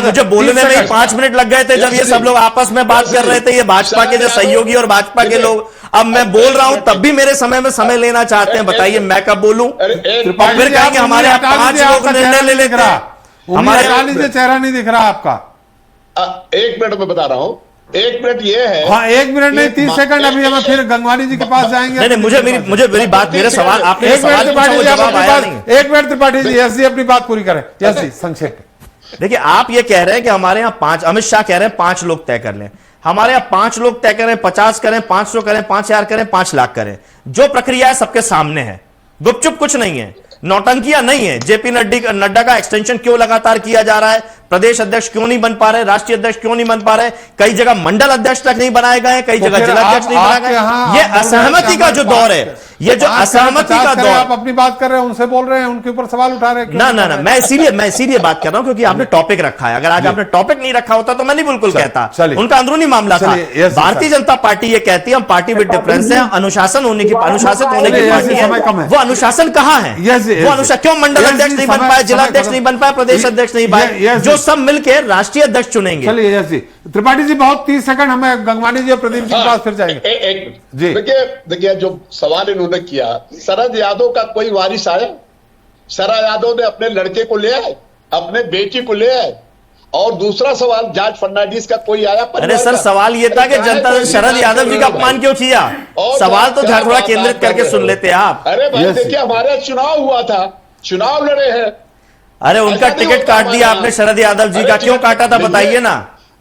मुझे बोलने में 5 मिनट लग गए थे जब ये सब लोग आपस में बात कर रहे थे, ये भाजपा के जो सहयोगी और भाजपा के लोग। अब मैं बोल रहा हूं तब भी मेरे समय में समय लेना चाहते हैं। बताइए मैं कब बोलूं? फिर कहेंगे हमारे यहाँ 5 लोग निर्णय ले लेते हैं। हमारे चेहरा नहीं दिख रहा आपका। 1 मिनट में बता रहा हूं, 1 मिनट ये है। हाँ 1 मिनट नहीं 30 सेकंड। अभी हम फिर गंगवानी जी के पास जाएंगे। नहीं, मुझे मेरी बात, मेरे सवाल आपने सवाल पूछा, वो जवाब आया नहीं। 1 मिनट त्रिपाठी जी, यस जी अपनी बात पूरी करें। यस जी संक्षेप। देखिए आप ये कह रहे हैं कि हमारे यहाँ 5, अमित शाह कह रहे हैं 5 लोग तय कर लें। हमारे यहाँ 5 लोग तय करें, 50 करें, 500 करें, 5000 करें, 5 लाख करें, जो प्रक्रिया है सबके सामने है, गुपचुप कुछ नहीं है, नौटंकियां नहीं है। जेपी नड्डा का एक्सटेंशन क्यों लगातार किया जा रहा है, प्रदेश अध्यक्ष क्यों नहीं बन पा रहे, राष्ट्रीय अध्यक्ष क्यों नहीं बन पा रहे, कई जगह मंडल अध्यक्ष तक नहीं बनाए गए, कई जगह जिला अध्यक्ष नहीं बनाए गए। ये असहमति का जो दौर है, ये जो असहमति का दौर, आप अपनी बात कर रहे हैं, उनसे बोल रहे हैं, उनके ऊपर सवाल उठा रहे हैं। ना मैं इसीलिए बात कर रहा हूं क्योंकि आपने टॉपिक रखा है। अगर आज आपने टॉपिक नहीं रखा होता तो मैं नहीं बिल्कुल कहता, उनका अंदरूनी मामला था। भारतीय जनता पार्टी ये कहती है हम पार्टी विद डिफरेंस है, अनुशासित होने की पार्टी है। वो अनुशासन कहां है? वो अनुशासन क्यों मंडल अध्यक्ष नहीं बन पाए, जिला अध्यक्ष नहीं बन पाए, प्रदेश अध्यक्ष नहीं पाए, जो सब मिलकर राष्ट्रीय अध्यक्ष चुनेंगे। चलिए यस जी। त्रिपाठी जी बहुत 30 सेकंड, हमें गंगवानी जी और प्रदीप जी के पास फिर जाएंगे। जी देखिए जो सवाल इन्होंने किया, शरद यादव का कोई वारिस आया? शरद यादव ने अपने लड़के को ले आए, अपने बेटी को ले आए। और दूसरा सवाल, जॉर्ज फर्नांडिस का कोई आया? अरे सर सवाल ये था कि जनता ने शरद यादव जी का अपमान क्यों किया? सवाल तो थोड़ा केंद्रित करके सुन लेते आप। अरे भाई देखिए हमारे चुनाव हुआ था, चुनाव लड़े हैं। अरे उनका टिकट काट दिया आपने शरद यादव जी का, क्यों काटा था बताइए ना।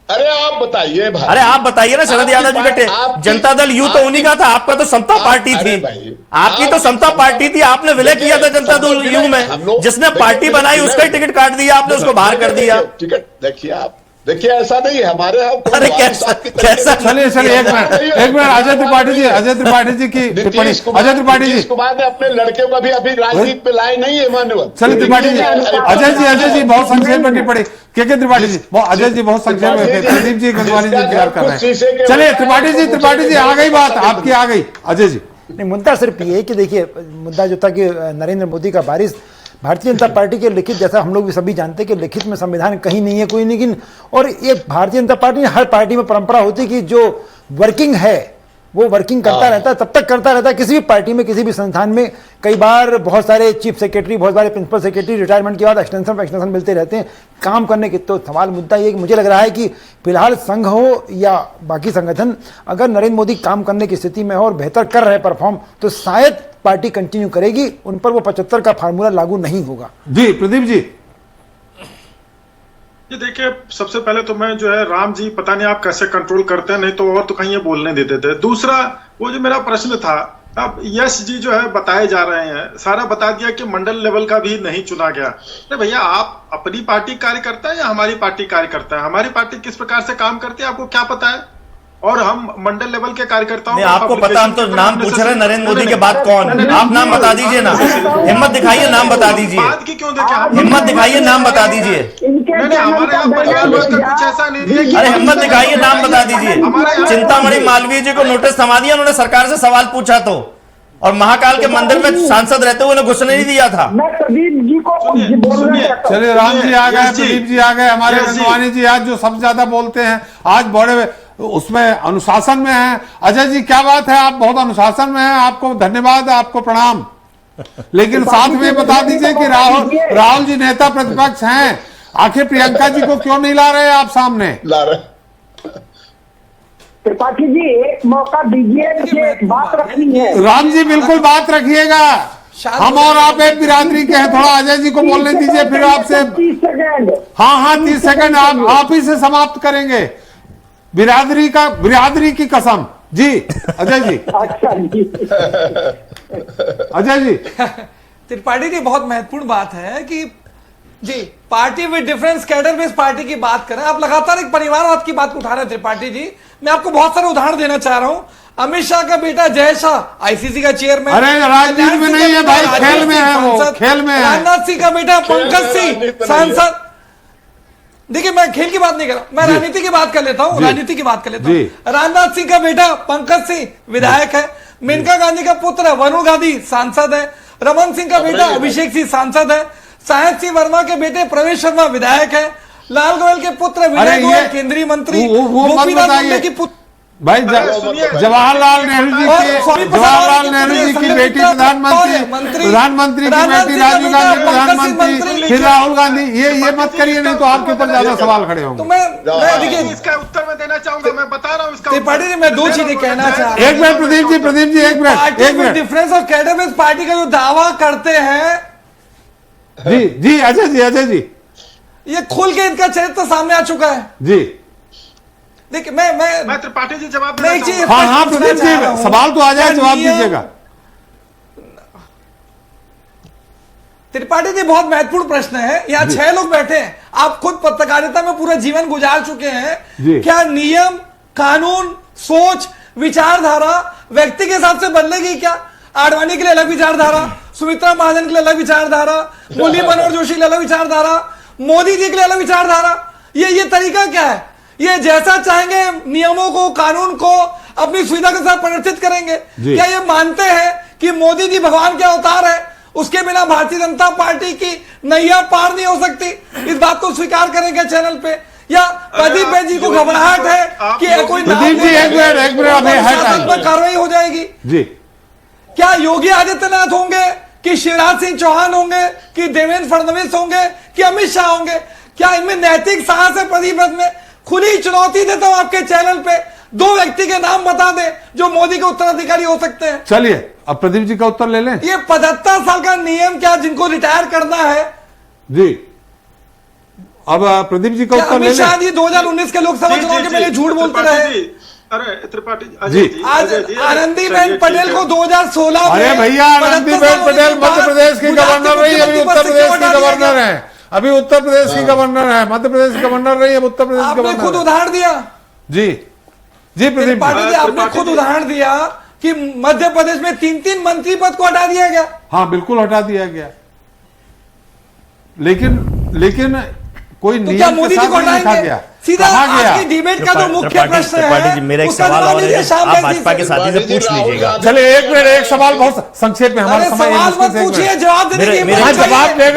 अरे आप बताइए भाई। अरे आप बताइए ना, शरद यादव जी का जनता दल यू तो उन्हीं का था, आपका तो समता पार्टी थी, आपकी तो समता पार्टी थी, आपने विलय किया था जनता दल यू में, जिसने पार्टी बनाई उसका ही टिकट काट दिया आपने, उसको बाहर कर दिया। टिकट देखिए आप, देखिए ऐसा नहीं है हमारे यहाँ। अरे कैसा चलिए 1 मिनट अजय त्रिपाठी जी की टिप्पणी। अजय त्रिपाठी जी कुमार ने अपने लड़के को भी अभी राजनीति पे लाए नहीं है मान्यवर। चलिए त्रिपाठी जी, अजय जी बहुत संक्षेप में टिप्पणी। के त्रिपाठी जी, अजय जी बहुत संक्षेप में, प्रदीप जी गंगवानी जी इंतजार कर रहे हैं। चलिए त्रिपाठी जी आ गई बात आपकी, आ गई। अजय जी नहीं, मुद्दा सिर्फ ये कि देखिए मुद्दा जो था कि नरेंद्र मोदी का वारिस भारतीय जनता पार्टी के लिखित, जैसा हम लोग भी सभी जानते हैं कि लिखित में संविधान कहीं नहीं है, कोई नहीं। और ये भारतीय जनता पार्टी, हर पार्टी में परंपरा होती है कि जो वर्किंग है वो वर्किंग करता रहता है, तब तक करता रहता है। किसी भी पार्टी में, किसी भी संस्थान में कई बार बहुत सारे चीफ सेक्रेटरी, बहुत सारे प्रिंसिपल सेक्रेटरी रिटायरमेंट के बाद एक्सटेंशन मिलते रहते हैं काम करने के। तो सवाल मुद्दा ये कि मुझे लग रहा है कि फिलहाल संघ हो या बाकी संगठन, अगर नरेंद्र मोदी काम करने की स्थिति में हो और बेहतर कर रहे परफॉर्म, तो शायद पार्टी कंटिन्यू करेगी, उन पर वो 75 का फार्मूला लागू नहीं होगा। जी प्रदीप जी। ये देखिए सबसे पहले तो मैं जो है, राम जी पता नहीं आप कैसे कंट्रोल करते हैं, नहीं तो और तो कहीं ये बोलने देते थे। दूसरा वो जो मेरा प्रश्न था, अब यश जी जो है बताए जा रहे हैं, सारा बता दिया कि मंडल लेवल का भी नहीं चुना गया। अरे भैया आप अपनी पार्टी कार्यकर्ता है या हमारी पार्टी कार्यकर्ता है? हमारी पार्टी किस प्रकार से काम करती है आपको क्या पता है? और हम मंडल लेवल के कार्यकर्ताओं नहीं, आपको पता, हम तो नाम पूछ रहे हैं नरेंद्र मोदी के बाद कौन? आप नाम बता दीजिए ना, हिम्मत दिखाइए, नाम बता दीजिए, हिम्मत दिखाइए, नाम बता दीजिए। अरे हिम्मत दिखाइए, नाम बता दीजिए। चिंतामणि मालवीय जी को नोटिस थमा दिया, उन्होंने सरकार से सवाल पूछा तो, और महाकाल के मंदिर में सांसद रहते हुए उन्हें घुसने नहीं दिया था। चलिए राम जी आ गए, प्रदीप जी आ गए, हमारे गंगवानी जी आज जो सबसे ज्यादा बोलते हैं, आज बड़े उसमें अनुशासन में हैं। अजय जी क्या बात है, आप बहुत अनुशासन में हैं, आपको धन्यवाद, आपको प्रणाम। लेकिन साथ में बता दीजिए कि राहुल जी नेता प्रतिपक्ष हैं, आखिर प्रियंका जी को क्यों नहीं ला रहे आप सामने? ला रहे त्रिपाठी जी एक मौका दीजिए, बात रखनी है। राम जी बिल्कुल बात रखिएगा, हम और आप एक बिरादरी के हैं, थोड़ा अजय जी को बोलने दीजिए, फिर आपसे 30 सेकंड। हाँ 30 सेकंड आप ही से समाप्त करेंगे। बिरादरी की कसम जी। अजय जी। अच्छा जी। अजय जी। त्रिपाठी जी बहुत महत्वपूर्ण बात है कि जी, party with difference cadre based party की बात करें, आप लगातार एक परिवारवाद की बात उठा रहे थे त्रिपाठी जी। मैं आपको बहुत सारे उदाहरण देना चाह रहा हूं। अमित शाह का बेटा जय शाह आईसीसी का चेयरमैन, अरे राजनीति में नहीं है भाई, खेल में है, वो खेल में है। राजनाथ सिंह का बेटा पंकज सिंह सांसद। देखिए, मैं खेल की बात नहीं कर रहा, मैं राजनीति की बात कर लेता हूं, राजनीति की बात कर लेता हूं। राजनाथ सिंह का बेटा पंकज सिंह विधायक है, मेनका गांधी का पुत्र वरुण गांधी सांसद है, रमन सिंह का बेटा अभिषेक सिंह सांसद है, साहिब सिंह वर्मा के बेटे प्रवेश शर्मा विधायक है, लाल गोयल के पुत्र विजय गोयल केंद्रीय मंत्री, गोपीनाथ मुंडे की पुत्र भाई जवाहरलाल नेहरू जी की बेटी प्रधानमंत्री की बेटी राजीव गांधी प्रधानमंत्री, फिर राहुल गांधी। ये मत करिए, नहीं तो आपके ऊपर ज्यादा सवाल खड़े होंगे। तो मैं देखिए इसका उत्तर मैं देना चाहूंगा, मैं बता रहा हूँ इसका। त्रिपाठी जी, मैं दो चीजें कहना चाह रहा हूं। एक मिनट प्रदीप जी एक minute. Difference of cadre based party का जो दावा करते हैं जी अजय जी, ये खुल के इनका चरित्र सामने आ चुका है जी। देखिए मैं त्रिपाठी जी जवाब देना चाहूंगा। हाँ प्रदीप जी, सवाल तो आ जाए, जवाब दीजिएगा। त्रिपाठी जी, बहुत महत्वपूर्ण प्रश्न है। यहाँ 6 लोग बैठे हैं, आप खुद पत्रकारिता में पूरा जीवन गुजार चुके हैं। क्या नियम, कानून, सोच, विचारधारा व्यक्ति के हिसाब से बदलेगी क्या? आडवाणी के लिए अलग विचारधारा, सुमित्रा महाजन के लिए अलग विचारधारा, मुरली मनोहर जोशी के लिए अलग विचारधारा, मोदी जी के लिए अलग विचारधारा। ये तरीका क्या है? ये जैसा चाहेंगे नियमों को, कानून को अपनी सुविधा के साथ परिवर्तित करेंगे? क्या ये मानते हैं कि मोदी जी भगवान के अवतार है, उसके बिना भारतीय जनता पार्टी की नैया पार नहीं हो सकती? इस बात को स्वीकार करेंगे चैनल पे? या प्रदीप भाई जी को घबराहट है कि कोई कार्रवाई हो जाएगी जी? क्या योगी आदित्यनाथ होंगे कि शिवराज सिंह चौहान होंगे कि देवेंद्र फडणवीस होंगे कि अमित शाह होंगे? क्या इनमें नैतिक साहस है? प्रदीप में खुली चुनौती देता हूं आपके चैनल पे, 2 व्यक्ति के नाम बता दे जो मोदी के उत्तराधिकारी हो सकते हैं। चलिए, अब प्रदीप जी का उत्तर ले लें। ये 75 साल का नियम क्या जिनको रिटायर करना है जी? अब प्रदीप जी का उत्तर ले लें। अमित शाह जी 2019 के लोकसभा चुनाव के पहले झूठ बोलते रहे। अरे त्रिपाठी जी, आज आनंदीबेन पटेल को 2016 में, अरे भैया, आनंदीबेन पटेल मध्य प्रदेश की गवर्नर रही, अभी उत्तर प्रदेश की गवर्नर है। अभी उत्तर प्रदेश की गवर्नर है, मध्य प्रदेश की गवर्नर रही, अब उत्तर प्रदेश की गवर्नर। खुद उदाहरण दिया जी प्रदीप जी, आपने खुद उदाहरण दिया कि मध्य प्रदेश में 3 मंत्री पद को हटा दिया गया। हाँ, बिल्कुल हटा दिया गया, लेकिन कोई नियम मोदी जी को हटाएंगे? सीधा आज की डिबेट का जो मुख्य प्रश्न है, मेरा एक सवाल और है, आप भाजपा के साथी से पूछ लीजिएगा। चलिए एक मिनट, एक सवाल बहुत संक्षेप में, हमारा समय पूछिए, जवाब देने जवाब दे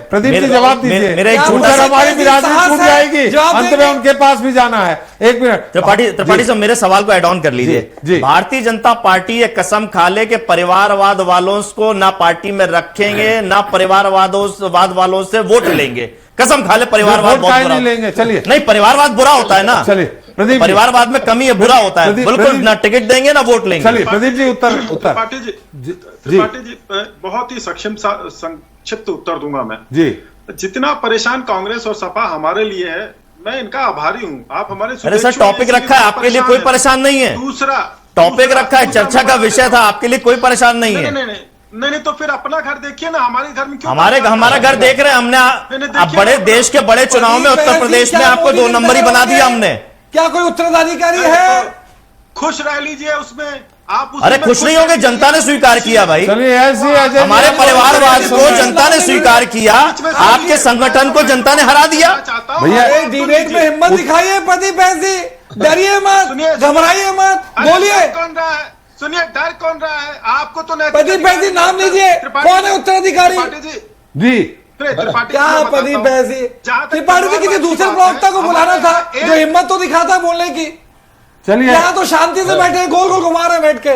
प्रदीप जी, जवाब दीजिए। मेरा एक हमारी विरासत छूट जाएगी, अंत में उनके पास भी जाना है। एक मिनट त्रिपाठी साहब, मेरे सवाल को एड ऑन कर लीजिए। भारतीय जनता पार्टी ये कसम खा ले कि परिवारवाद वालों को ना पार्टी में रखेंगे, ना परिवारवाद वालों से वोट लेंगे। कसम खा ले, परिवारवाद बहुत बुरा नहीं लेंगे। चलिए, नहीं, परिवारवाद बुरा होता है ना। चलिए प्रदीप, परिवारवाद में कमी है, बुरा होता है, बिल्कुल ना टिकट देंगे ना वोट लेंगे। चलिए प्रदीप जी, उत्तर त्रिपाठी जी बहुत ही संक्षिप्त उत्तर दूंगा मैं जी। जितना परेशान कांग्रेस और सपा हमारे लिए है, मैं इनका आभारी हूँ। आप हमारे अरे सर, टॉपिक रखा है, आपके लिए कोई परेशान नहीं है। दूसरा टॉपिक रखा है, चर्चा का विषय था, आपके लिए कोई परेशान नहीं है। नहीं, तो फिर अपना घर देखिए ना, हमारे घर में क्यों? हमारा घर देख रहे हैं हमने। अब बड़े देश के बड़े चुनाव में उत्तर प्रदेश में आपको 2 नंबर ही बना दिया हमने। क्या कोई उत्तराधिकारी है? खुश रह लीजिए उसमें आप। अरे खुश नहीं होंगे, जनता ने स्वीकार किया भाई। हमारे परिवारवाद को जनता ने स्वीकार किया, आपके संगठन को जनता ने हरा दिया। भैया डिबेट में हिम्मत दिखाइए प्रदीप जी, डरिए मत, घबराइए मत, बोलिए। कौन रहा है? सुनिए, डर कौन रहा है? आपको तो प्रदीप जी नाम लीजिए, कौन है उत्तराधिकारी जी? क्या प्रदीप जी? त्रिपाठी जी किसी दूसरे प्रवक्ता को बुलाना था जो हिम्मत तो दिखाता बोलने की। चलिए, यहाँ तो शांति से बैठे, गोल गोल घुमा रहे बैठ के।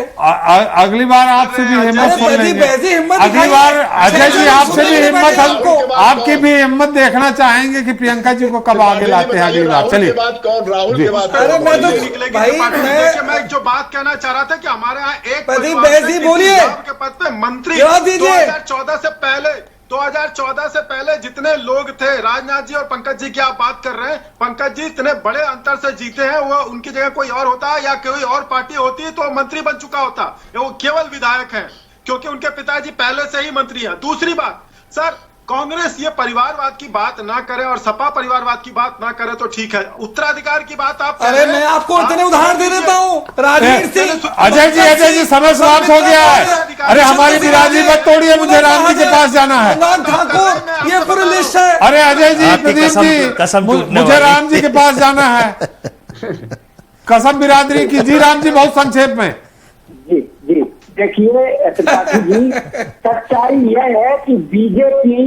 अगली बार आपसे भी हिम्मत सुन लेंगे। अगली बार अजय जी आपसे भी हिम्मत, हमको आपकी भी हिम्मत देखना चाहेंगे कि प्रियंका जी को कब आगे लाते हैं अगली बार। चलिए, राहुल की बात। अरे मैं तो भाई, मैं जो बात कहना चाह रहा था कि हमारे यहाँ एक प्रदीप जी बोलिए के पद पे मंत्री 2014 से पहले 2014 से पहले जितने लोग थे, राजनाथ जी और पंकज जी की आप बात कर रहे हैं, पंकज जी इतने बड़े अंतर से जीते हैं। वो उनकी जगह कोई और होता या कोई और पार्टी होती तो मंत्री बन चुका होता। वो केवल विधायक हैं क्योंकि उनके पिताजी पहले से ही मंत्री हैं। दूसरी बात सर, कांग्रेस ये परिवारवाद की बात ना करे और सपा परिवारवाद की बात ना करे तो ठीक है, उत्तराधिकार की बात आप अरे मैं आपको इतने उदाहरण दे देता हूँ। राजवीर सिंह, अजय जी समय समाप्त हो गया है। अरे हमारी बिरादरी मत तोड़िए, मुझे राम जी के पास जाना है। अनुराग ठाकुर, ये पूरी लिस्ट है। अरे अजय जी, प्रदीप जी, मुझे राम जी के पास जाना है। कसम बिरादरी की। जी राम जी, बहुत संक्षेप में। जी जी, देखिए त्रिपाठी जी, सच्चाई यह है कि बीजेपी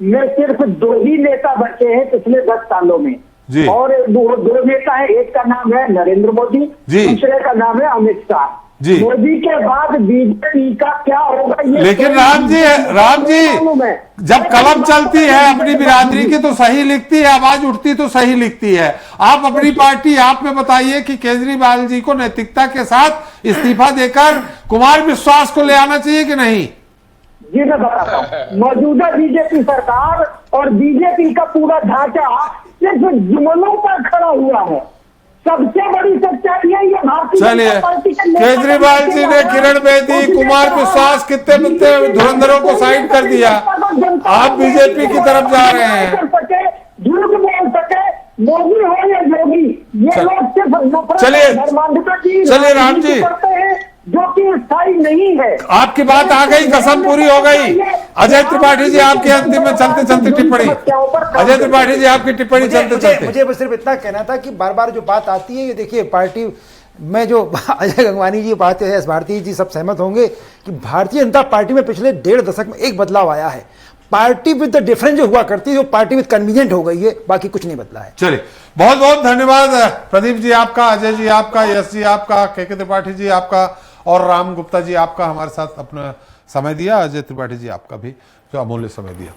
में सिर्फ 2 ही नेता बचे हैं पिछले 10 सालों में जी। और वो 2 नेता है, एक का नाम है नरेंद्र मोदी, दूसरे का नाम है अमित शाह जी। मोदी के बाद बीजेपी का क्या होगा ये लेकिन राम जी जब कलम चलती है अपनी बिरादरी की तो सही लिखती है, आवाज उठती तो सही लिखती है। आप अपनी पार्टी आप में बताइए कि केजरीवाल जी को नैतिकता के साथ इस्तीफा देकर कुमार विश्वास को ले आना चाहिए कि नहीं? जी मैं बताता हूँ, मौजूदा बीजेपी सरकार और बीजेपी का पूरा ढांचा सिर्फ जुमलों पर खड़ा हुआ है। सबसे बड़ी सच्चाई है ये भारतीय जनता पार्टी के केजरीवाल जी ने किरण बेदी, कुमार विश्वास, कितने धुरंधरों को साइड कर दिया। आप बीजेपी की तरफ जा रहे हैं। झूठ बोल सके, मोदी हो या योगी, ये लोग सिर्फ चलिए राम जी, जो कि स्थायी नहीं है। आपकी बात आ गई, कसम पूरी हो गई। अजय त्रिपाठी जी, आपके अंतिम में चलते चलते टिप्पणी। अजय त्रिपाठी जी, आपकी टिप्पणी चलते चलते। मुझे बस सिर्फ इतना कहना था कि बार बार जो बात आती है, ये देखिए पार्टी में जो अजय गंगवानी जी बात है, भारती जी सब सहमत होंगे कि भारतीय जनता पार्टी में पिछले 1.5 दशक में एक बदलाव आया है। पार्टी विद द डिफरेंस जो हुआ करती है, वो पार्टी विद कन्वीनियंट हो गई है, बाकी कुछ नहीं बदला है। चलिए, बहुत बहुत धन्यवाद प्रदीप जी आपका, अजय जी आपका, यश जी आपका, के त्रिपाठी जी आपका और राम गुप्ता जी आपका हमारे साथ अपना समय दिया। अजय त्रिपाठी जी आपका भी जो अमूल्य समय दिया।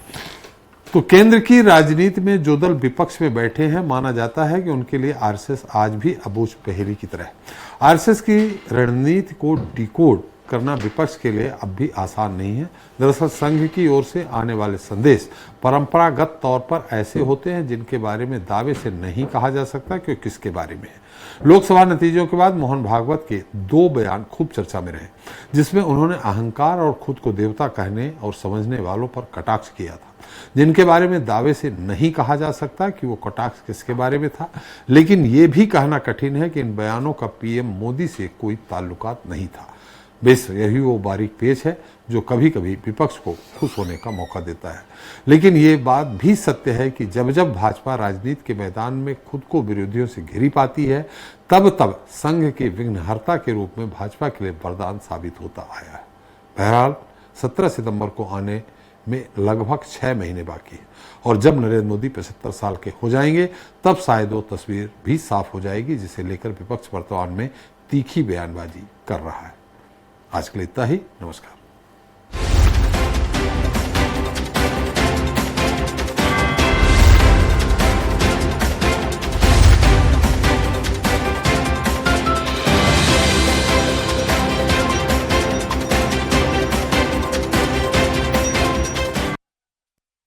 तो केंद्र की राजनीति में जो दल विपक्ष में बैठे हैं, माना जाता है कि उनके लिए आरएसएस आज भी अबूझ पहेली की तरह है। आरएसएस की रणनीति को डिकोड करना विपक्ष के लिए अब भी आसान नहीं है। दरअसल संघ की ओर से आने वाले संदेश परंपरागत तौर पर ऐसे होते हैं जिनके बारे में दावे से नहीं कहा जा सकता कि किसके बारे में है। लोकसभा नतीजों के बाद मोहन भागवत के 2 बयान खूब चर्चा में रहे, जिसमें उन्होंने अहंकार और खुद को देवता कहने और समझने वालों पर कटाक्ष किया था, जिनके बारे में दावे से नहीं कहा जा सकता कि वो कटाक्ष किसके बारे में था। लेकिन ये भी कहना कठिन है कि इन बयानों का पीएम मोदी से कोई ताल्लुकात नहीं था। बेस यही वो बारीक पेच है जो कभी कभी विपक्ष को खुश होने का मौका देता है। लेकिन ये बात भी सत्य है कि जब जब भाजपा राजनीति के मैदान में खुद को विरोधियों से घिरी पाती है, तब तब संघ के विघ्नहर्ता के रूप में भाजपा के लिए वरदान साबित होता आया है। बहरहाल 17 सितंबर को आने में लगभग 6 महीने बाकी है और जब नरेंद्र मोदी 75 साल के हो जाएंगे, तब शायद वो तस्वीर भी साफ हो जाएगी जिसे लेकर विपक्ष वर्तमान में तीखी बयानबाजी कर रहा है। आज के लिए इतना ही। नमस्कार।